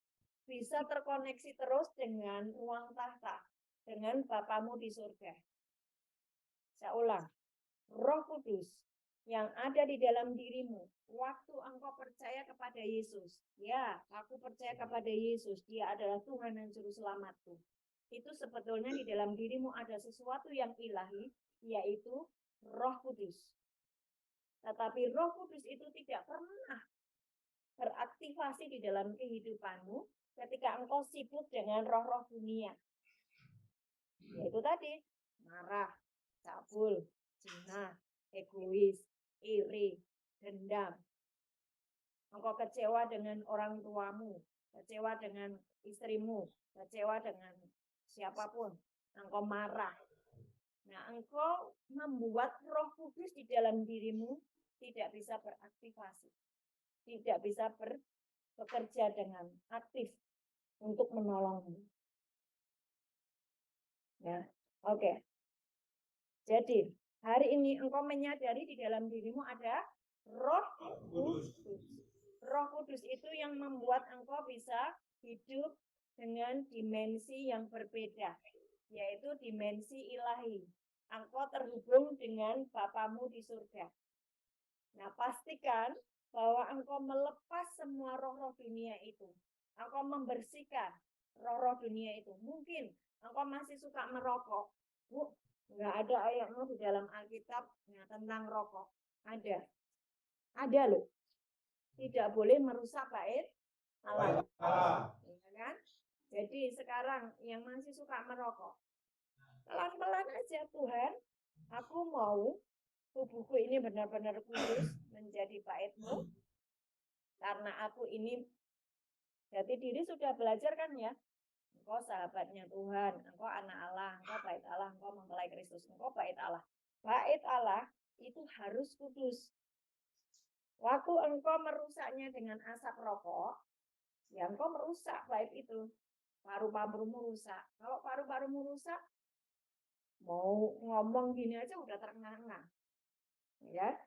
bisa terkoneksi terus dengan ruang tahta, dengan Bapamu di surga. Saya ulang, Roh Kudus yang ada di dalam dirimu, waktu engkau percaya kepada Yesus, ya, aku percaya kepada Yesus, dia adalah Tuhan dan Juru Selamatku. Itu sebetulnya di dalam dirimu ada sesuatu yang ilahi, yaitu Roh Kudus. Tetapi Roh Kudus itu tidak pernah beraktivasi di dalam kehidupanmu ketika engkau sibuk dengan roh-roh dunia. Yaitu tadi, marah, cabul, zina, egois, iri, dendam. Engkau kecewa dengan orang tuamu, kecewa dengan istrimu, kecewa dengan siapapun. Engkau marah. Nah, engkau membuat Roh Kudus di dalam dirimu tidak bisa beraktivasi. Tidak bisa bekerja dengan aktif untuk menolongmu. Ya, oke. Jadi, hari ini engkau menyadari di dalam dirimu ada Roh Kudus. Roh Kudus itu yang membuat engkau bisa hidup dengan dimensi yang berbeda, yaitu dimensi ilahi. Engkau terhubung dengan Bapamu di surga. Nah, pastikan bahwa engkau melepas semua roh-roh dunia itu. Engkau membersihkan roh-roh dunia itu. Mungkin engkau masih suka merokok. Bu, nggak ada ayatnya di dalam Alkitab tentang rokok. Ada. Ada loh. Tidak boleh merusak bait Allah. Ya kan? Jadi sekarang yang masih suka merokok, pelan-pelan aja, Tuhan, aku mau tubuhku ini benar-benar kudus menjadi bait-Mu, karena aku ini jati diri sudah belajar kan ya, engkau sahabatnya Tuhan, engkau anak Allah, engkau bait Allah, engkau mempelai Kristus, engkau bait Allah. Bait Allah itu harus kudus. Waktu engkau merusaknya dengan asap rokok, ya engkau merusak bait itu. Paru-parumu rusak. Kalau paru-parumu rusak, mau ngomong gini aja udah terengah-engah. Ya.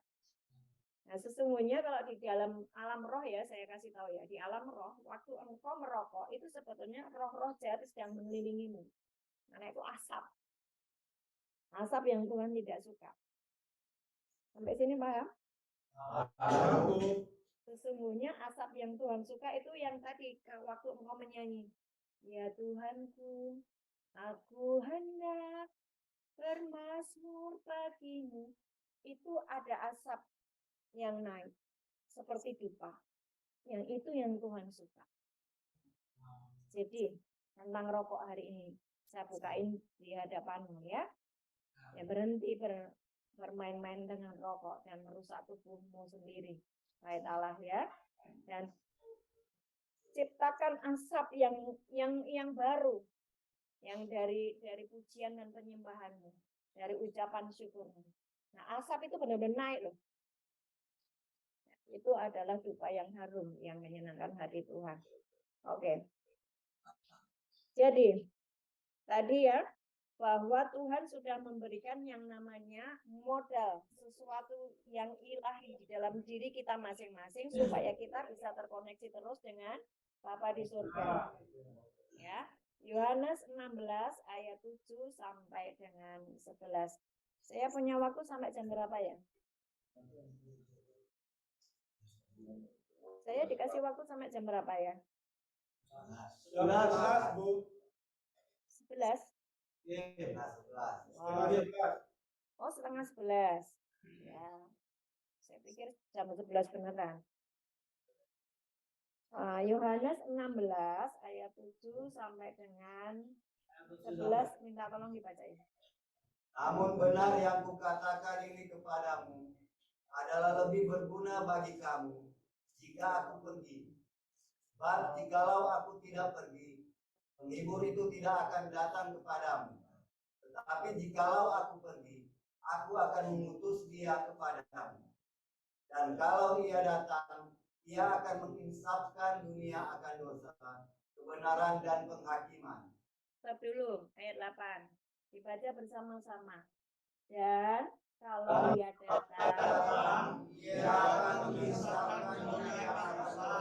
Nah, sesungguhnya kalau di dalam alam roh ya, saya kasih tahu ya, di alam roh, waktu engkau merokok, itu sebetulnya roh-roh jahat sedang mengelilingimu. Karena itu asap. Asap yang Tuhan tidak suka. Sampai sini paham? Sesungguhnya asap yang Tuhan suka itu yang tadi waktu engkau menyanyi. Ya Tuhanku, aku hendak bermazmur bagimu. Itu ada asap yang naik seperti dupa. Yang itu yang Tuhan suka. Jadi tentang rokok hari ini saya bukain di hadapanmu ya. Ya berhenti bermain-main dengan rokok dan merusak tubuhmu sendiri. Baik Allah ya. Dan ciptakan asap yang baru, yang dari pujian dan penyembahanmu, dari ucapan syukurmu. Nah, asap itu benar-benar naik loh. Itu adalah dupa yang harum yang menyenangkan hati Tuhan. Oke. Jadi tadi ya, bahwa Tuhan sudah memberikan yang namanya modal, sesuatu yang ilahi di dalam diri kita masing-masing supaya kita bisa terkoneksi terus dengan Bapa di surga. Ya. Yohanes 16 ayat 7 sampai dengan 11. Saya punya waktu sampai jam berapa ya? Saya dikasih waktu sampai jam berapa ya? 11, Bu. 11. Oh, setengah 11. Ya. Saya pikir jam 11 beneran. Yohanes 16 ayat 7 sampai dengan 11, minta tolong dibacain. Namun benar yang kukatakan ini kepadamu adalah lebih berguna bagi kamu jika aku pergi. Sebab jikalau aku tidak pergi, penghibur itu tidak akan datang kepadamu. Tetapi jikalau aku pergi, aku akan mengutus dia kepadamu. Dan kalau ia datang, ia akan menginsafkan dunia akan dosa, kebenaran dan penghakiman. Stop dulu, ayat 8. Dibaca bersama-sama. Dan kalau ia datang, ia akan menginsafkan dunia akan dosa,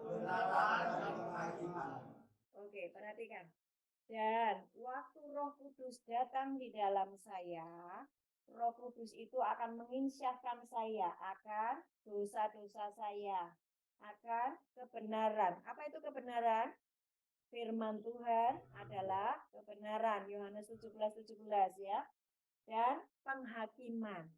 kebenaran dan penghakiman. Oke, perhatikan. Dan waktu Roh Kudus datang di dalam saya, Roh Kudus itu akan menginsyafkan saya akan dosa-dosa saya, akan kebenaran. Apa itu kebenaran? Firman Tuhan adalah kebenaran. Yohanes 17:17 ya. Dan penghakiman.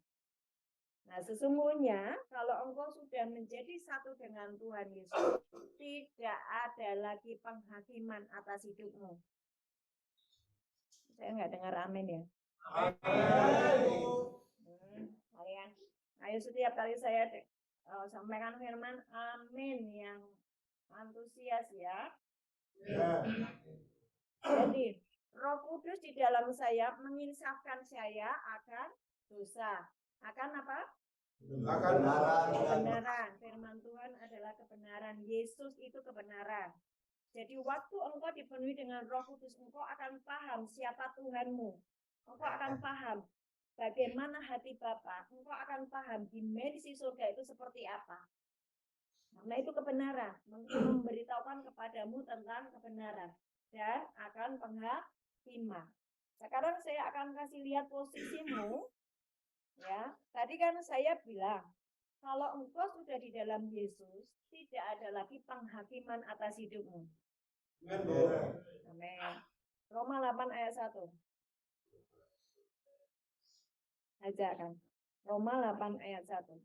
Nah, sesungguhnya kalau engkau sudah menjadi satu dengan Tuhan Yesus, tidak ada lagi penghakiman atas hidupmu. Saya nggak dengar amin ya. Kalian, ayo setiap kali saya sampaikan firman amin yang antusias ya. Jadi Roh Kudus di dalam saya menginsafkan saya akan dosa. Akan apa? Kebenaran. Firman Tuhan adalah kebenaran. Yesus itu kebenaran. Jadi waktu engkau dipenuhi dengan Roh Kudus, engkau akan paham siapa Tuhanmu. Engkau akan paham bagaimana hati Bapa. Engkau akan paham dimensi surga itu seperti apa. Nah, itu kebenaran. Memberitahukan kepadamu tentang kebenaran dan akan penghakiman. Sekarang saya akan kasih lihat posisimu. Ya, tadi kan saya bilang kalau engkau sudah di dalam Yesus, tidak ada lagi penghakiman atas hidupmu. Amin. Roma 8 ayat 1. Aja kan. Roma 8 ayat 1.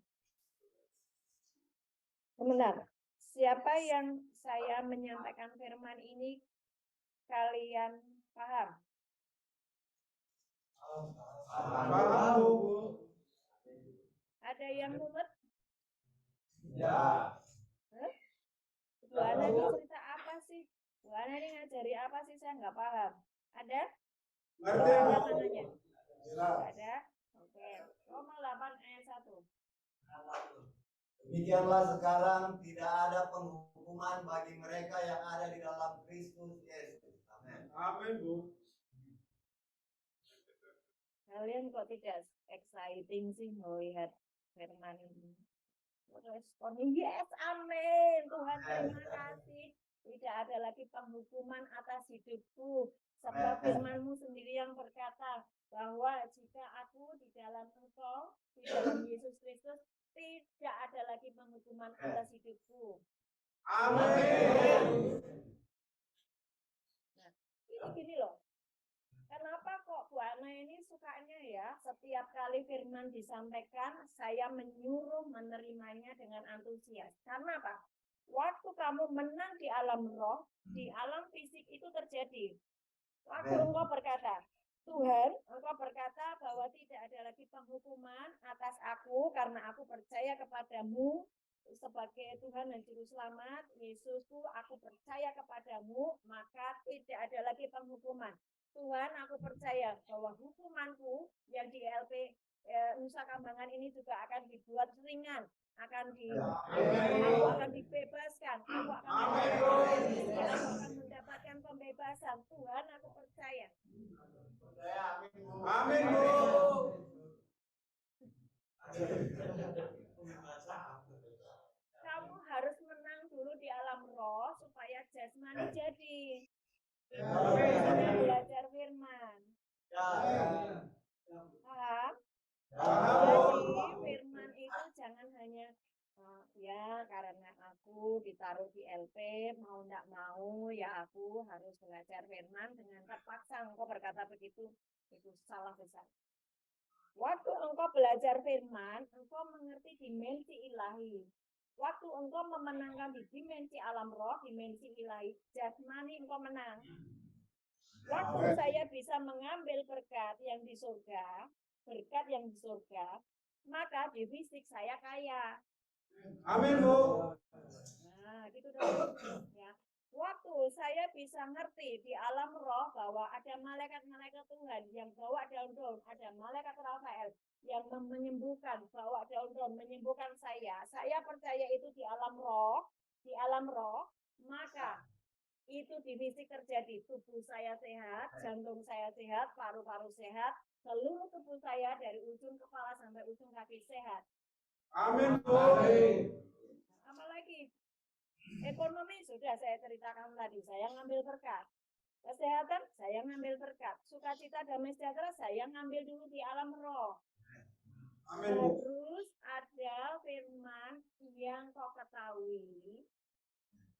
Sebentar. Siapa yang saya menyampaikan firman ini kalian paham? Paham, Bu. Ada yang mumet? Ya. Bu Ana ini cerita apa sih? Bu Ana ini ngajari apa sih? Saya nggak paham. Ada? Ngerti, Bu? Ada mananya? Jelas. Ada? Oke. Roma 8 ayat 1. Demikianlah sekarang tidak ada penghukuman bagi mereka yang ada di dalam Kristus Yesus. Amin. Amin, Bu. Kalian kok tidak exciting sih melihat firman ini? Respon, yes, amin. Tuhan terima kasih. Tidak ada lagi penghukuman atas hidupku. Sebab firman-Mu sendiri yang berkata, bahwa jika aku di dalam Engkau, di dalam Yesus Kristus, tidak ada lagi penghukuman atas hidupku. Amin. Nah, ini gini loh. Kenapa kok Bu Ana ini sukanya ya setiap kali firman disampaikan saya menyuruh menerimanya dengan antusias. Karena apa? Waktu kamu menang di alam roh, di alam fisik itu terjadi. Waktu engkau berkata, Tuhan, engkau berkata bahwa tidak ada lagi penghukuman atas aku karena aku percaya kepadamu sebagai Tuhan dan Juru Selamat, Yesusku, aku percaya kepadamu, maka tidak ada lagi penghukuman. Tuhan, aku percaya bahwa hukumanku yang di LP Nusa Kambangan ini juga akan dibuat ringan, akan dibebaskan, aku akan mendapatkan pembebasan. Tuhan, aku percaya. Amin, Bu. Kamu harus menang dulu di alam roh supaya jasmani jadi. Belajar firman. Paham? Jadi firman itu jangan hanya ya karena aku ditaruh di LP mau tidak mau ya aku harus belajar firman dengan terpaksa engkau berkata begitu, itu salah besar. Waktu engkau belajar firman, engkau mengerti dimensi ilahi. Waktu engkau memenangkan di dimensi alam roh, dimensi ilahi, jasmani engkau menang. Waktu saya bisa mengambil berkat yang di surga, maka di fisik saya kaya. Amin, Bu. Nah, gitu dong. Ya. Waktu saya bisa ngerti di alam roh bahwa ada malaikat-malaikat Tuhan yang bawa daun-daun, ada malaikat Rafael yang menyembuhkan, bawa daun-daun menyembuhkan saya. Saya percaya itu di alam roh, maka itu di fisik terjadi. Tubuh saya sehat, jantung saya sehat, paru-paru sehat, seluruh tubuh saya dari ujung kepala sampai ujung kaki sehat. Amin, Bu. Apalagi ekonomi sudah saya ceritakan tadi, saya ngambil berkat. Kesehatan saya ngambil berkat. Sukacita damai sejahtera saya ngambil dulu di alam roh. Amin, Bu. Terus ada firman yang kau ketahui,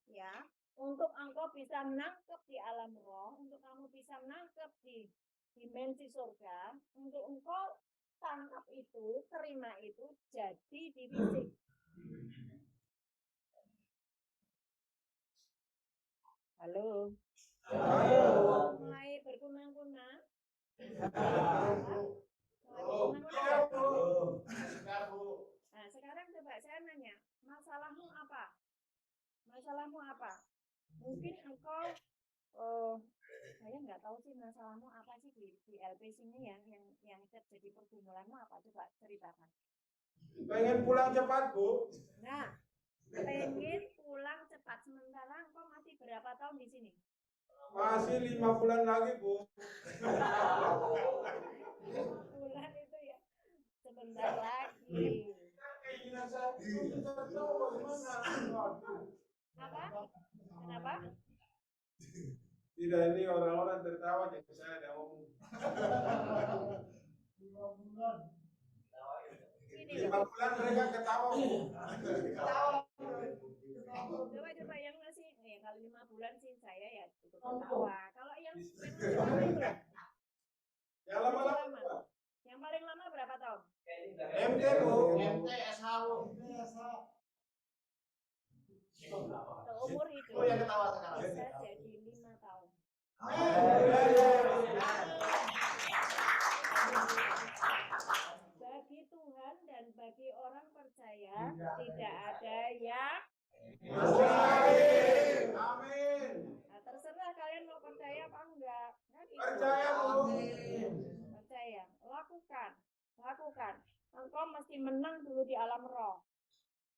ya, untuk engkau bisa nangkep di alam roh, untuk kamu bisa nangkep di dimensi surga, untuk engkau tangkap itu, terima itu, jadi di fisik. Halo. Mulai berkunang-kunang. Nah, sekarang coba saya nanya, masalahmu apa? Mungkin engkau, saya nggak tahu sih masalahmu apa sih di LP sini yang terjadi pergumulanmu apa? Coba ceritakan. Pengen pulang cepat, Bu. Nah, pengen pulang cepat. Sementara engkau masih berapa tahun di sini? Masih 5 bulan lagi, Bu. 5 bulan itu ya sebentar lagi. Apa? Kenapa? Tidak, ini orang-orang tertawa jadi saya ada ngomong. 5 bulan mereka ketawa, Bu. Coba yang masih kalau 5 bulan sih saya ya cukup ketawa. Kalau yang lama itu yang lama-lama. Yang paling lama berapa tahun? MT, Bu. MT SH. Seumur hidup. Oh, yang ketawa sekarang. Bisa jadi 5 tahun. Bagi Tuhan dan bagi orang percaya tidak ada yang Amin. Nah, terserah kalian mau percaya apa enggak. Percaya, Bu. Percaya. Lakukan. Engkau mesti menang dulu di alam roh.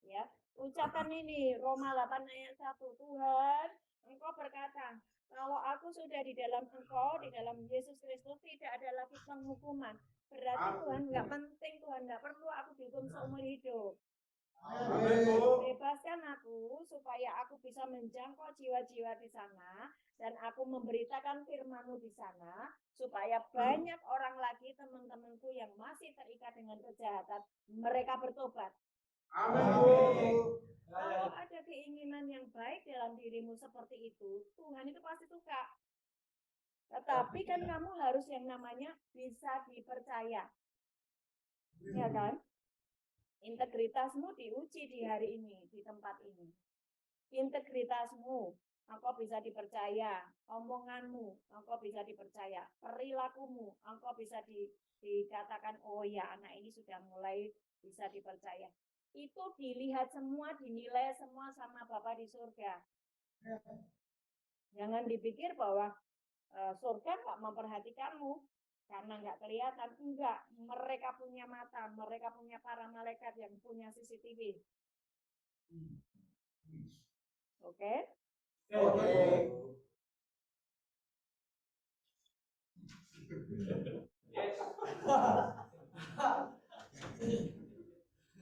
Ya, ucapan ini Roma 8 ayat 1. Tuhan, engkau berkata, kalau aku sudah di dalam engkau, di dalam Yesus Kristus, tidak ada lagi penghukuman. Berarti Tuhan nggak penting, Tuhan nggak perlu aku dihukum seumur hidup. Amin, Bu. Bebaskan aku supaya aku bisa menjangkau jiwa-jiwa di sana dan aku memberitakan firman-Mu di sana supaya banyak orang lagi teman-temanku yang masih terikat dengan kejahatan mereka bertobat. Amin, Bu. Kalau ada keinginan yang baik dalam dirimu seperti itu, Tuhan itu pasti suka. Tetapi kan kamu harus yang namanya bisa dipercaya. Ya kan? Integritasmu diuji di hari ini, di tempat ini. Integritasmu, engkau bisa dipercaya. Omonganmu, engkau bisa dipercaya. Perilakumu, engkau bisa dikatakan, oh ya anak ini sudah mulai bisa dipercaya. Itu dilihat semua, dinilai semua sama Bapa di surga. Jangan dipikir bahwa surga nggak memperhatikanmu karena nggak kelihatan. Enggak, mereka punya mata, mereka punya para malaikat yang punya CCTV. Oke?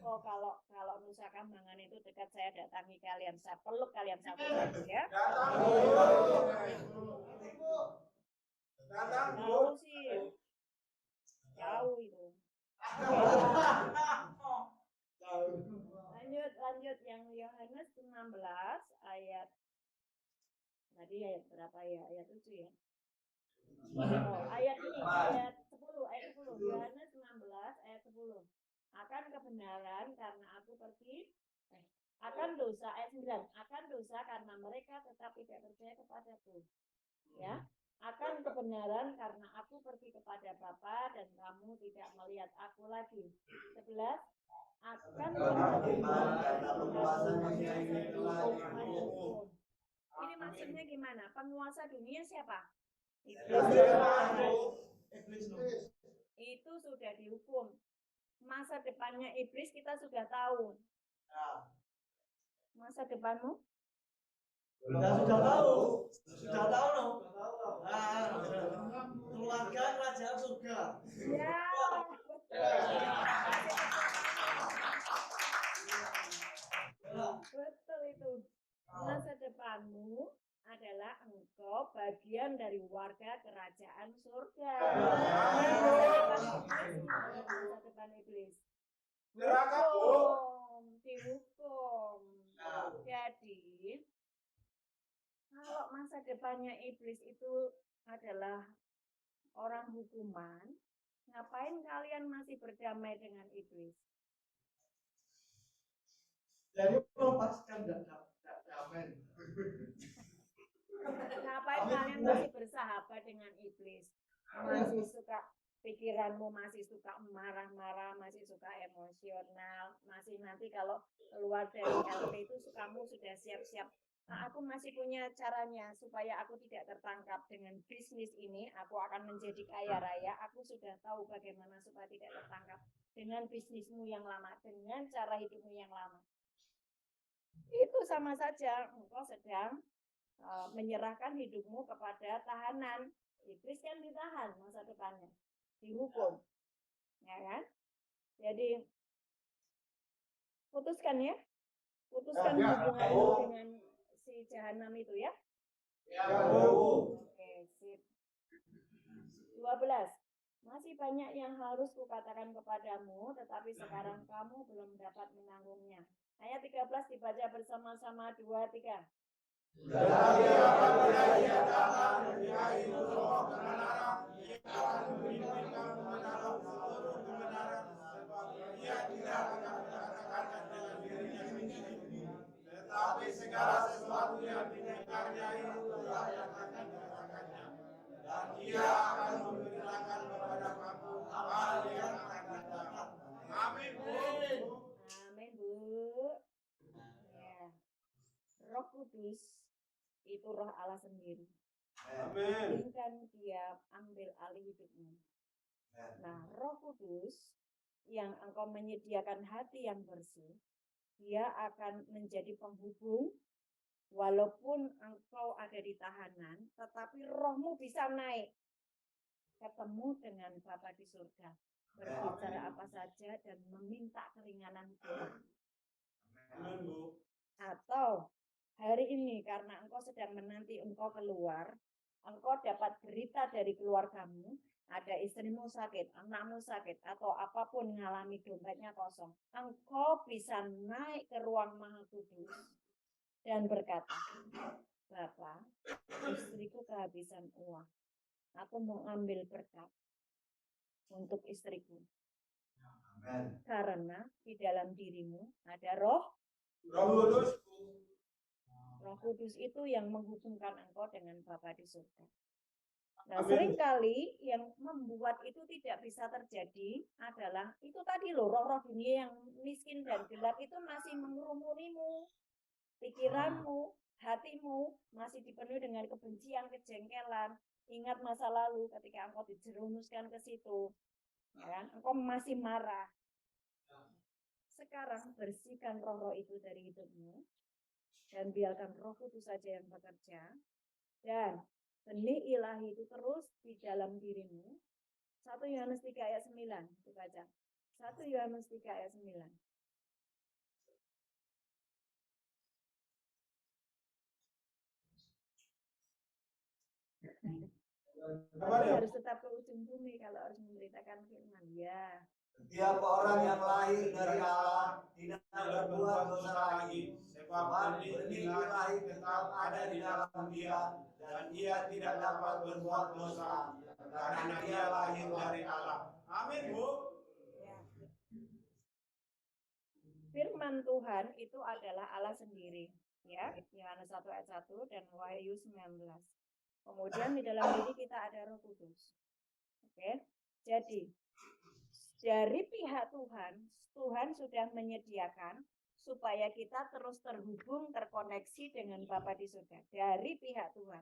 Oh, kalau misalkan mangan itu dekat, saya datangi kalian, saya peluk kalian satu-satu ya. Datang, Bu. Datang, Bu. Jauh sih, jauh itu. Lanjut yang Yohanes 16 ayat tadi ayat berapa ya? Ayat 7 ya. Oh, ayat 10 Yohanes 16 ayat 10. Akan kebenaran karena aku pergi akan dosa ayat 9. Akan dosa karena mereka tetap tidak percaya kepadaku. Ya. Akan kebenaran karena aku pergi kepada Bapa dan kamu tidak melihat aku lagi. 11. Akan kebenaran karena penguasanya ini maksudnya gimana? Penguasa dunia siapa? Iblis. Itu sudah dihukum. Masa depannya iblis kita sudah tahu. Masa depanmu? Sudah tahu. Sudah tahu loh. Keluarga kerajaan surga. Ya. Betul itu. Masa depanmu adalah engkau bagian dari warga kerajaan surga. Masa depan iblis. Neraka, Bu. Dihukum. Jadi, kalau masa depannya iblis itu adalah orang hukuman, ngapain kalian masih berdamai dengan iblis? Jadi melepaskan damai. Ngapain kalian masih bersahabat dengan iblis? Masih suka pikiranmu masih suka marah-marah, masih suka emosional, masih nanti kalau keluar dari LP itu kamu sudah siap-siap. Nah, aku masih punya caranya supaya aku tidak tertangkap dengan bisnis ini. Aku akan menjadi kaya raya. Aku sudah tahu bagaimana supaya tidak tertangkap dengan bisnismu yang lama, dengan cara hidupmu yang lama. Itu sama saja engkau sedang menyerahkan hidupmu kepada tahanan. Iblis kan ditahan masa depannya, dihukum, ya kan? Jadi putuskan ya, putuskan hubunganmu dengan si jahanam itu ya. Oke, sip. 12. Masih banyak yang harus kukatakan kepadamu, tetapi sekarang kamu belum dapat menanggungnya. Ayat 13 dibaca bersama-sama 2, 3. Tetapi apabila ia datang yaitu roh kebenaran, ia akan memimpin kamu ke dalam seluruh kebenaran, sebab ia tidak akan mengatakannya dengan dirinya sendiri. Tetapi segala sesuatu yang didengarnya itu lah yang akan dikatakannya. Dan ia akan memberitakan kepada kamu hal yang akan datang. Amin, Bu. Amin, Bu. Ya. Roh Kudus itu roh Allah sendiri. Amin. Izinkan dia ambil alih hidupmu. Nah, Roh Kudus yang engkau menyediakan hati yang bersih, dia akan menjadi penghubung. Walaupun engkau ada di tahanan, tetapi rohmu bisa naik ketemu dengan Bapa di surga, berbicara apa saja dan meminta keringanan Tuhan. Amin, Bu. Atau hari ini karena engkau sedang menanti engkau keluar, engkau dapat berita dari keluargamu, ada istrimu sakit, anakmu sakit, atau apapun mengalami dompetnya kosong. Engkau bisa naik ke ruang Maha Kudus dan berkata, Bapak, istriku kehabisan uang. Aku mau ambil berkat untuk istriku. Amin. Karena di dalam dirimu ada Roh Roh Kudus. Roh Kudus itu yang menghubungkan engkau dengan Bapa di surga. Nah, Amin. seringkali yang membuat itu tidak bisa terjadi adalah itu tadi loh, roh-roh dunia yang miskin dan gelap itu masih mengerumunimu. Pikiranmu, hatimu masih dipenuhi dengan kebencian, kejengkelan. Ingat masa lalu ketika engkau dijerumuskan ke situ. Ya kan? Engkau masih marah. Sekarang bersihkan roh-roh itu dari hidupmu. Dan biarkan Roh Kudus saja yang bekerja. Dan benih ilahi itu terus di dalam dirimu. 1 Yohanes 3 ayat 9 dibaca. 1 Yohanes 3 ayat 9. Tapi harus tetap ke ujung bumi kalau harus memberitakan firman. Ya. Setiap orang yang lahir dari Allah tidak berbuat dosa lagi, sebab benih ilahi tetap ada di dalam dia, dan ia tidak dapat berbuat dosa, karena dia lahir dari Allah. Amin, Bu. Ya. Firman Tuhan itu adalah Allah sendiri. Ya, Yohanes 1 ayat 1 dan Wahyu 19. Kemudian di dalam diri kita ada Roh Kudus. Oke. Jadi dari pihak Tuhan, Tuhan sudah menyediakan supaya kita terus terhubung, terkoneksi dengan Bapa di surga. Dari pihak Tuhan.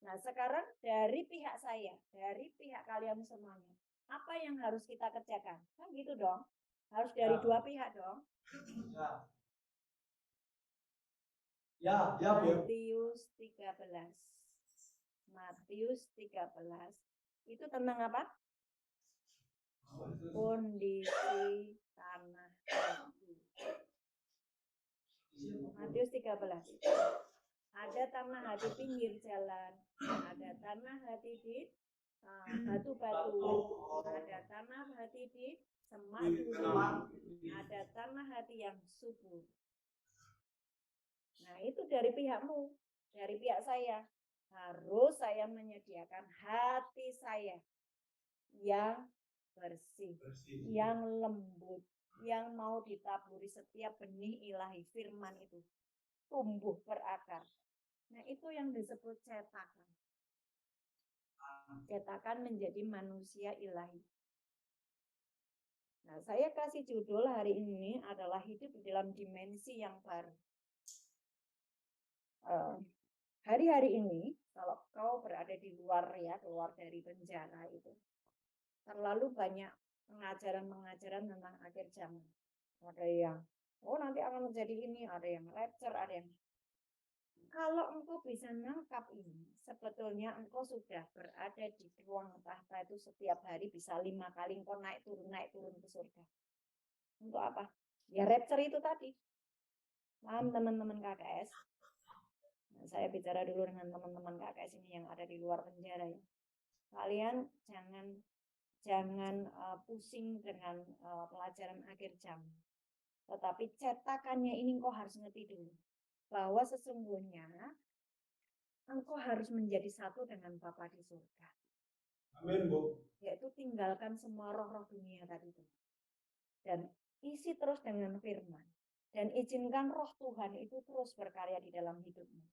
Nah, sekarang dari pihak saya, dari pihak kalian semuanya. Apa yang harus kita kerjakan? Kan gitu dong. Harus dari dua pihak dong. Ya, Bu. Matius 13. Matius 13. Itu tentang apa? Kondisi tanah hati. Matius 13. Ada tanah hati pinggir jalan, ada tanah hati di batu-batu, ada tanah hati di semak duri, ada tanah hati yang subur. Nah, itu dari pihakmu, dari pihak saya. Harus saya menyediakan hati saya yang bersih, yang lembut, yang mau ditaburi setiap benih ilahi firman itu. Tumbuh berakar. Nah, itu yang disebut cetakan. Cetakan menjadi manusia ilahi. Nah, saya kasih judul hari ini adalah hidup di dalam dimensi yang baru. Hari-hari ini, kalau kau berada di luar ya, keluar dari penjara itu, terlalu banyak pengajaran-pengajaran tentang akhir zaman. Ada yang, nanti akan menjadi ini, ada yang rapture, ada yang. Kalau engkau bisa nangkap ini, sebetulnya engkau sudah berada di ruang tahta itu setiap hari bisa 5 kali engkau naik turun ke surga. Untuk apa? Ya rapture itu tadi. Paham teman-teman KKS? Nah, saya bicara dulu dengan teman-teman KKS ini yang ada di luar penjara ya. Kalian jangan pusing dengan pelajaran akhir zaman. Tetapi cetakannya ini engkau harus ngerti dulu. Bahwa sesungguhnya engkau harus menjadi satu dengan Bapa di surga. Amin, Bu. Yaitu tinggalkan semua roh-roh dunia tadi itu. Dan isi terus dengan firman. Dan izinkan roh Tuhan itu terus berkarya di dalam hidupmu.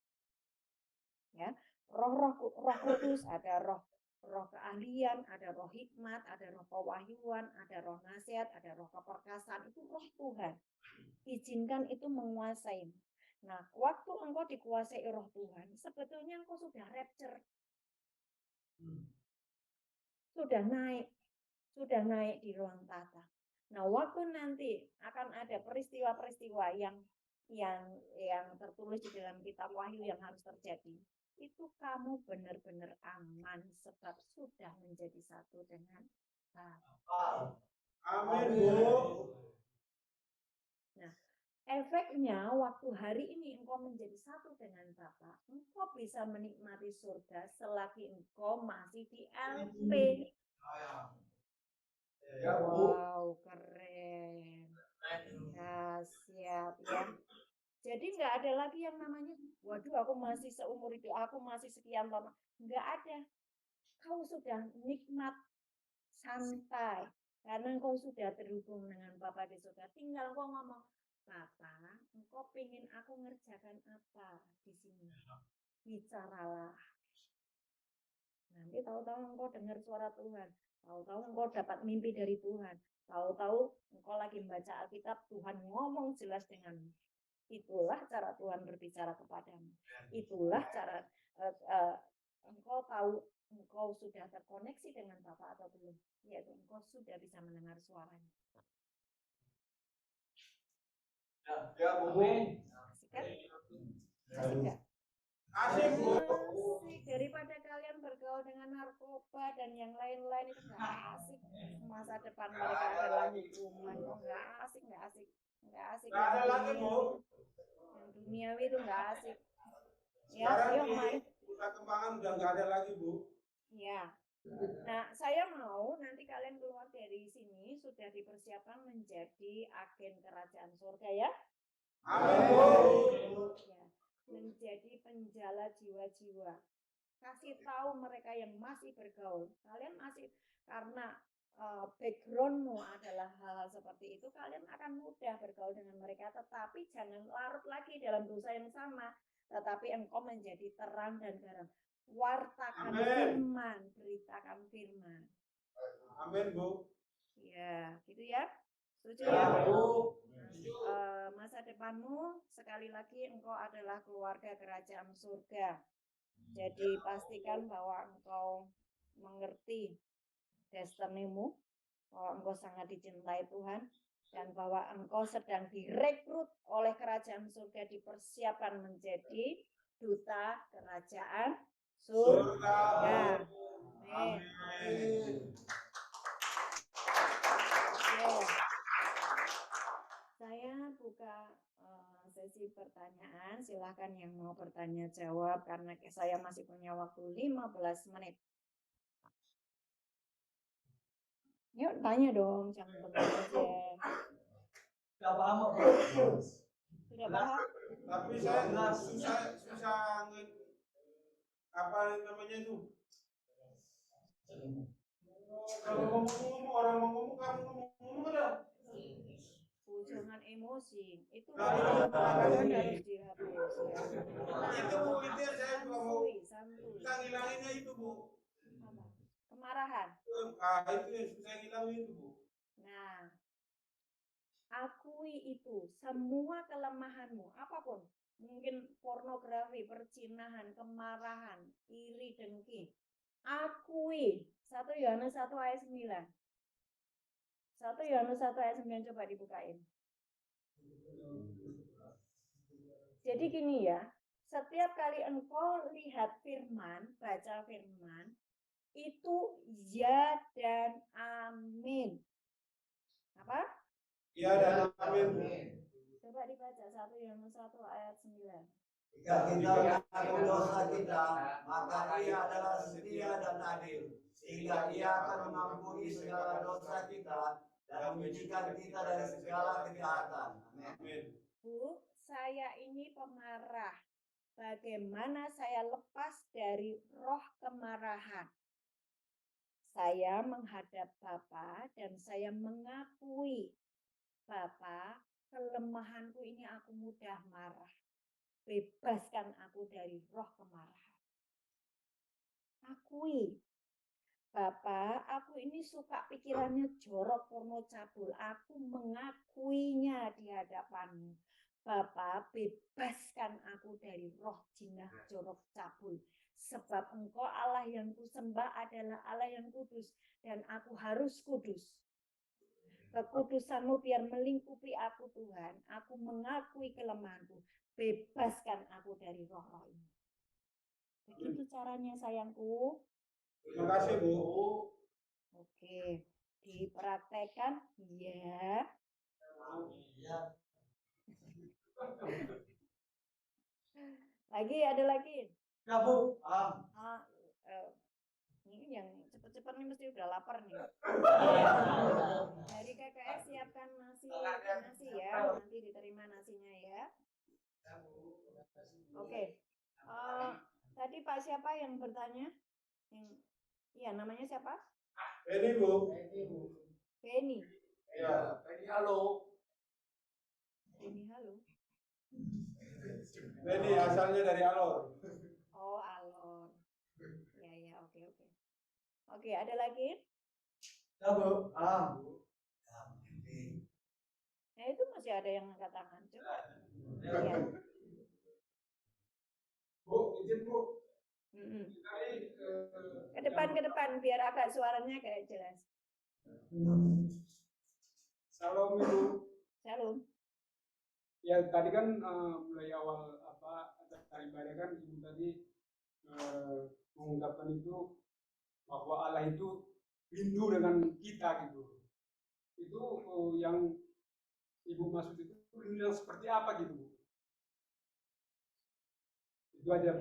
Ya, roh kudus, ada roh keahlian, ada roh hikmat, ada roh pewahyuan, ada roh nasihat, ada roh keperkasaan, itu roh Tuhan. Izinkan itu menguasai. Nah, waktu engkau dikuasai roh Tuhan, sebetulnya engkau sudah rapture. Sudah naik di ruang tahta. Nah, waktu nanti akan ada peristiwa-peristiwa yang tertulis di dalam kitab Wahyu yang harus terjadi. Itu kamu benar-benar aman sebab sudah menjadi satu dengan Bapa. Amin, Bu. Nah, Efeknya waktu hari ini engkau menjadi satu dengan Bapa, engkau bisa menikmati surga selagi engkau masih di LP. Ya, Bu. Wow, keren. Ya, siap ya. Jadi nggak ada lagi yang namanya, waduh aku masih seumur hidup, aku masih sekian lama. Nggak ada. Kau sudah nikmat, santai. Karena engkau sudah terhubung dengan Bapa di surga. Tinggal engkau ngomong, Papa, engkau pingin aku ngerjakan apa di sini? Bicaralah. Nanti tahu-tahu engkau dengar suara Tuhan. Tahu-tahu engkau dapat mimpi dari Tuhan. Tahu-tahu engkau lagi membaca Alkitab, Tuhan ngomong jelas denganmu. Itulah cara Tuhan berbicara kepadamu. Itulah cara engkau tahu engkau sudah terkoneksi dengan Bapa atau belum. Yaitu engkau sudah bisa mendengar suaranya. Ya, Bu. Asik kan? Asik nggak? Asik, Bu. Asik. Daripada kalian bergaul dengan narkoba dan yang lain-lain itu nggak asik. Masa depan mereka adalah hukuman. Kok nggak asik, nggak asik. Nggak asik. Nggak ada lagi, Bu. Yang duniawi itu nggak asik. Ya, Sekarang yuk di mari. Nusa Kembangan udah nggak ada lagi, Bu. Ya. Nah, saya mau nanti kalian keluar dari sini sudah dipersiapkan menjadi agen kerajaan surga ya. Amin, Bu. Ya. Menjadi penjala jiwa-jiwa. Kasih tahu mereka yang masih bergaul. Kalian masih karena backgroundmu adalah hal-hal seperti itu, kalian akan mudah bergaul dengan mereka. Tetapi jangan larut lagi dalam dosa yang sama. Tetapi engkau menjadi terang dan garam. Wartakan Amin. firman, beritakan firman. Amin, Bu. Ya, gitu ya. Setuju Ya, ya? Bu. Masa depanmu sekali lagi engkau adalah keluarga kerajaan surga. Jadi pastikan bahwa engkau mengerti destinimu, bahwa engkau sangat dicintai Tuhan, dan bahwa engkau sedang direkrut oleh kerajaan surga, dipersiapkan menjadi duta kerajaan surga. Amin. Amin. Yes. Saya buka sesi pertanyaan. Silahkan yang mau bertanya jawab karena saya masih punya waktu 15 menit. Yuk tanya dong, jangan bengong aja. Sudah paham, Bu? Sudah paham? Tapi saya susah apa namanya itu? Kalau ngomong orang ngomong kamu ngomong ada. Jangan emosi. Itu Nah, pelajaran harus dihapus ya. Itu Bu, itu yang saya juga mau Santuy. kita ngilanginnya itu, Bu. Apa? Kemarahan. Itu yang susah ngilangin itu, Bu. Nah, akui itu semua kelemahanmu apapun. Mungkin pornografi, percinahan, kemarahan, iri, dengki. Akui. 1 Yohanes 1 ayat 9. 1 Yohanes 1 ayat 9 coba dibukain. Jadi gini ya, setiap kali engkau lihat firman, baca firman, itu ya dan amin. Apa? Ya dan amin. Coba dibaca 1 Yohanes 1 ayat 9. Jika kita mengaku dosa kita, maka Ia adalah setia dan adil, sehingga Ia akan mengampuni segala dosa kita dan menyucikan kita dari segala kejahatan. Amin. Bu, saya ini pemarah. Bagaimana saya lepas dari roh kemarahan? Saya menghadap Bapa dan saya mengakui, Bapa, kelemahanku ini aku mudah marah. Bebaskan aku dari roh kemarahan. Akui, Bapak, aku ini suka pikirannya jorok porno cabul. Aku mengakuinya di hadapanmu. Bapak, bebaskan aku dari roh jinah jorok cabul. Sebab engkau Allah yang kusembah adalah Allah yang kudus. Dan aku harus kudus. Kekudusanmu biar melingkupi aku Tuhan. Aku mengakui kelemahanku. Bebaskan aku dari roh-roh ini. Begitu caranya sayangku. Terima kasih, Bu. Oke, dipraktekkan ya. Lagi ada lagi. Ya Bu, Ah, ini yang cepet-cepet nih mesti udah lapar nih. Dari KKS siapkan nasi ya, nanti diterima nasinya ya. Oke. Tadi Pak siapa yang bertanya? Iya, namanya siapa? Ini Bu. Benny. Ya, Benny halo. Benny halo. ini asalnya dari Alor. Oh, Alor. Ya, oke. Oke, ada lagi? Ya Bu, Itu masih ada yang angkat tangan. Coba. Ya. Ya. Bu, izin Bu. Ke depan biar agak suaranya kayak jelas. Salam Ibu. Shalom. Ya tadi kan mulai awal dari ibadah kan Ibu tadi mengungkapkan itu bahwa Allah itu rindu dengan kita gitu. Itu yang Ibu maksud itu rindu yang seperti apa gitu Bu? Itu aja.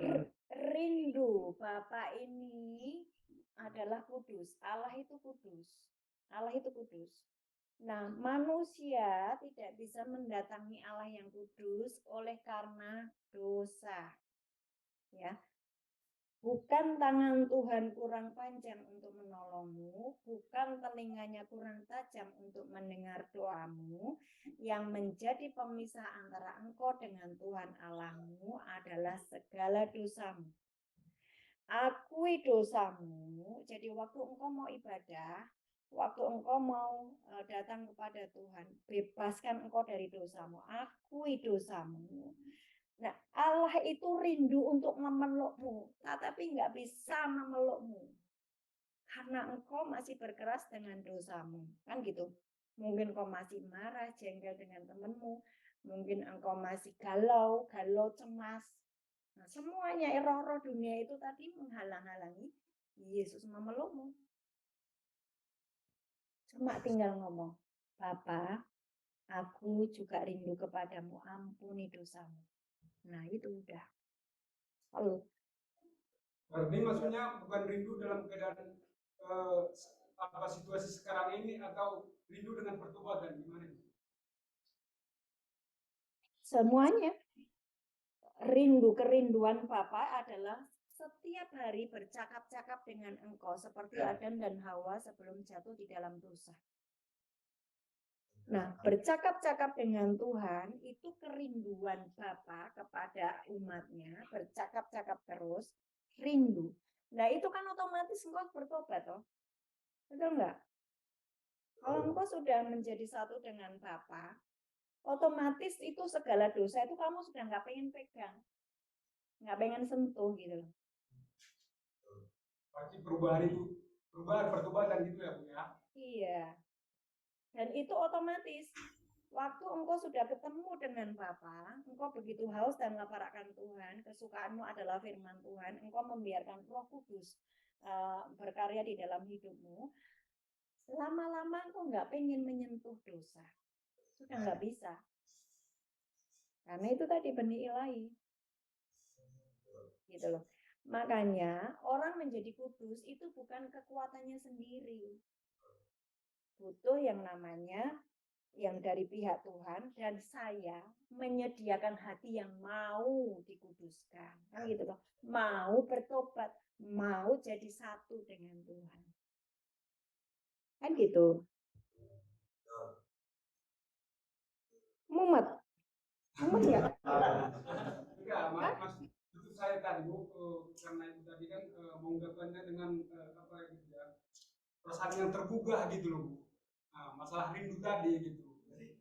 Rindu Bapak ini adalah kudus. Allah itu kudus. Allah itu kudus. Nah, manusia tidak bisa mendatangi Allah yang kudus oleh karena dosa. Ya. Bukan tangan Tuhan kurang panjang untuk menolongmu, bukan telinganya kurang tajam untuk mendengar doamu. Yang menjadi pemisah antara engkau dengan Tuhan Allahmu adalah segala dosamu. Akui dosamu, jadi waktu engkau mau ibadah, waktu engkau mau datang kepada Tuhan, bebaskan engkau dari dosamu, akui dosamu. Nah, Allah itu rindu untuk memelukmu, tetapi nggak bisa memelukmu karena engkau masih berkeras dengan dosamu, kan gitu. Mungkin engkau masih marah, jengkel dengan temanmu, mungkin engkau masih galau, cemas. Nah, semuanya roh-roh dunia itu tadi menghalang-halangi Yesus memelukmu. Cuma tinggal ngomong, Bapa, aku juga rindu kepadamu, ampuni dosamu. Nah, itu udah. Lalu. Berarti maksudnya bukan rindu dalam keadaan situasi sekarang ini atau rindu dengan pertobatan gimana? Semuanya. Kerinduan Bapa adalah setiap hari bercakap-cakap dengan engkau seperti Adam dan Hawa sebelum jatuh di dalam dosa. Nah, bercakap-cakap dengan Tuhan itu kerinduan Bapa kepada umatnya, bercakap-cakap terus, rindu. Nah, itu kan otomatis engkau bertobat, toh. Betul enggak? Kalau engkau sudah menjadi satu dengan Bapa, otomatis itu segala dosa itu kamu sudah nggak pengen pegang, nggak pengen sentuh gitu. Pasti perubahan pertobatan gitu ya Bu ya? Iya. Dan itu otomatis waktu engkau sudah ketemu dengan Bapa, engkau begitu haus dan lapar akan Tuhan, kesukaanmu adalah firman Tuhan, engkau membiarkan Roh Kudus berkarya di dalam hidupmu. Lama-lama engkau nggak pengen menyentuh dosa, sudah nggak bisa. Karena itu tadi benih ilahi. Gitu loh. Makanya orang menjadi kudus itu bukan kekuatannya sendiri. Butuh yang namanya yang dari pihak Tuhan dan saya menyediakan hati yang mau dikuduskan. Kan gitu loh. Mau bertobat, mau jadi satu dengan Tuhan. Kan gitu. Mumet. Mumet ya? Enggak, maksud saya tadi Bu, karena itu tadi kan mengungkapkannya dengan gitu ya, perasaan yang tergugah gitu loh Bu. Nah, masalah rindu tadi gitu. Jadi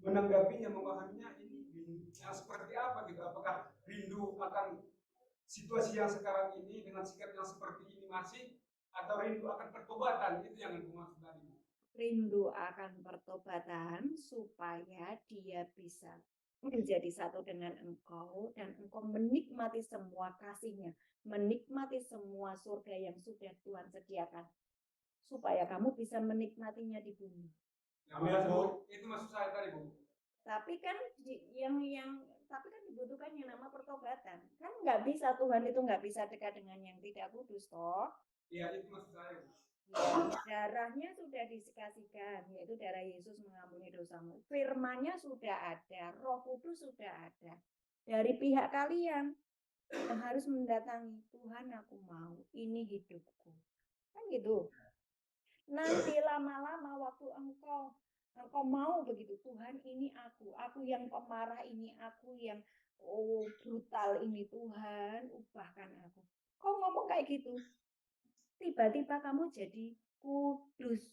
menanggapinya, memahaminya ini yang seperti apa gitu. Apakah rindu akan situasi yang sekarang ini dengan sikap yang seperti ini masih, atau rindu akan pertobatan, itu yang aku maksud tadi. Rindu akan pertobatan supaya dia bisa menjadi satu dengan engkau dan engkau menikmati semua kasih-Nya, menikmati semua surga yang sudah Tuhan sediakan supaya kamu bisa menikmatinya di bumi. Amin, Bu. Itu maksud saya tadi, Bu. Tapi kan tapi kan dibutuhkan yang nama pertobatan. Kan nggak bisa, Tuhan itu nggak bisa dekat dengan yang tidak kudus toh. Iya, itu maksud saya, Bu. Ya, darahnya sudah dikasihkan, yaitu darah Yesus mengampuni dosamu. Firman-Nya sudah ada, Roh Kudus sudah ada. Dari pihak kalian yang harus mendatangi, Tuhan aku mau, ini hidupku. Kan gitu. Nanti lama-lama waktu engkau mau begitu, Tuhan ini aku yang pemarah ini, aku yang brutal ini, Tuhan ubahkan aku. Kau ngomong kayak gitu, tiba-tiba kamu jadi kudus.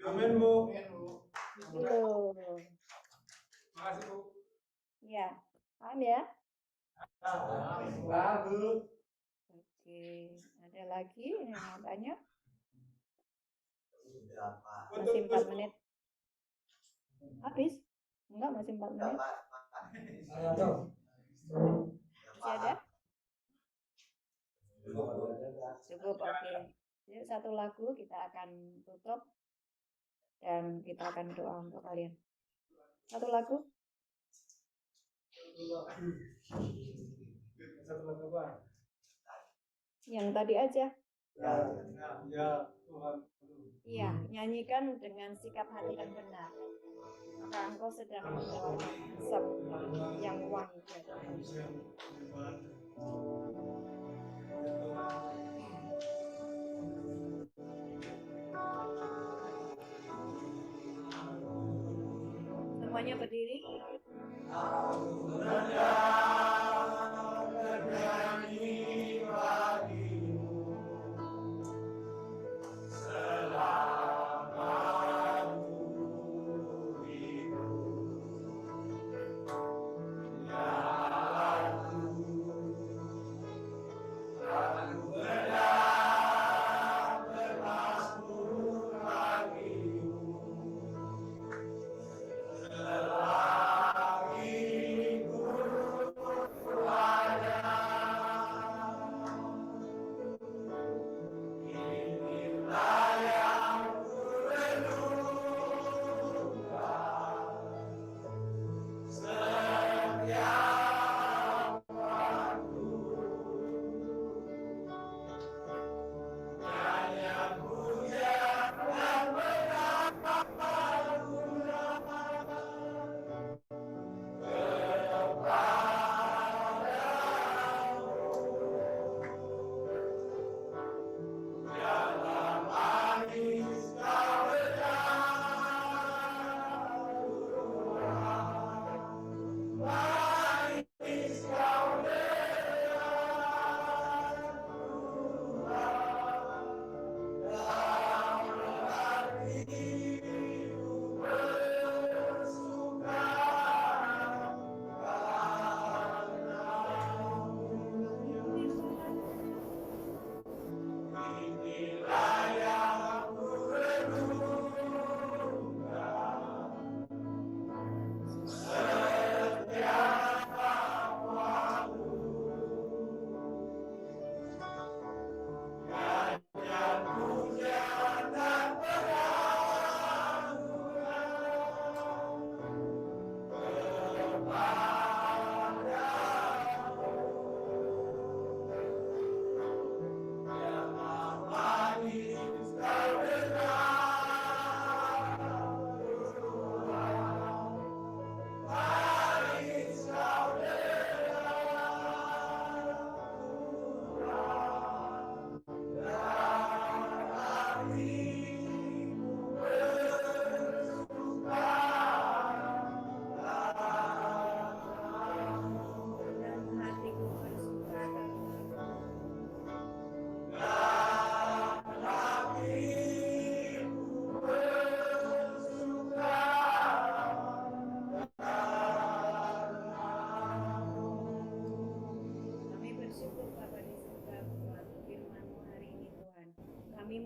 Amin, Bu. Gitu loh. Makasih, Bu. Ya, paham ya? Bagus. Oke, ada lagi yang mau tanya? Sudah, Pak. Masih 4 menit. Habis? Enggak, masih 4 Sudah, menit. Pak. Saya dong. Masih ada? Cukup, oke. Yuk, satu lagu kita akan tutup dan kita akan doa untuk kalian. Satu lagu? Satu lagu, Pak. Yang tadi aja. Ya, Tuhan. Iya, nyanyikan dengan sikap hati yang benar. Maka engkau sedang mengeluarkan asap yang wangi dari Tuhan. Semuanya berdiri.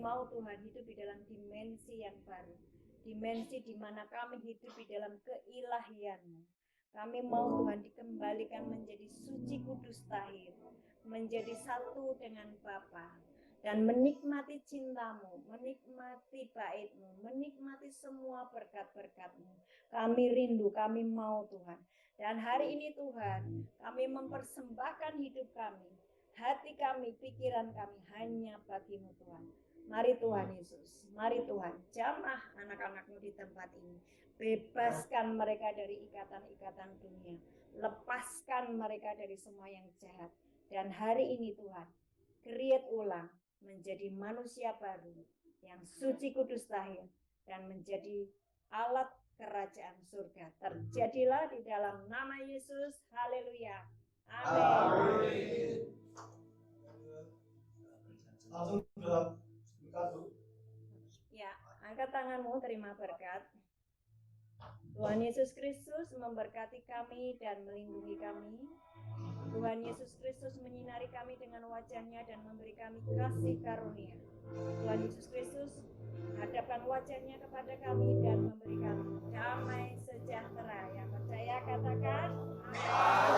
mau Tuhan hidup di dalam dimensi yang baru. Dimensi di mana kami hidup di dalam keilahian-Mu. Kami mau Tuhan dikembalikan menjadi suci kudus tahir. Menjadi satu dengan Bapa. dan menikmati cintamu, menikmati baitmu, menikmati semua berkat-berkatmu. Kami rindu, kami mau Tuhan. Dan hari ini Tuhan, kami mempersembahkan hidup kami, hati kami, pikiran kami hanya bagi-Mu Tuhan. Mari Tuhan Yesus, mari Tuhan, jamah anak-anak-Mu di tempat ini. Bebaskan mereka dari ikatan-ikatan dunia. Lepaskan mereka dari semua yang jahat. Dan hari ini Tuhan, create ulang menjadi manusia baru yang suci kudus tahir dan menjadi alat kerajaan surga. Terjadilah di dalam nama Yesus. Haleluya. Amin. Langsung doa berkat, Bu. Ya, angkat tanganmu terima berkat. Tuhan Yesus Kristus memberkati kami dan melindungi kami. Tuhan Yesus Kristus menyinari kami dengan wajah-Nya dan memberi kami kasih karunia. Tuhan Yesus Kristus hadapkan wajah-Nya kepada kami dan memberi kami damai sejahtera. Yang percaya katakan amin.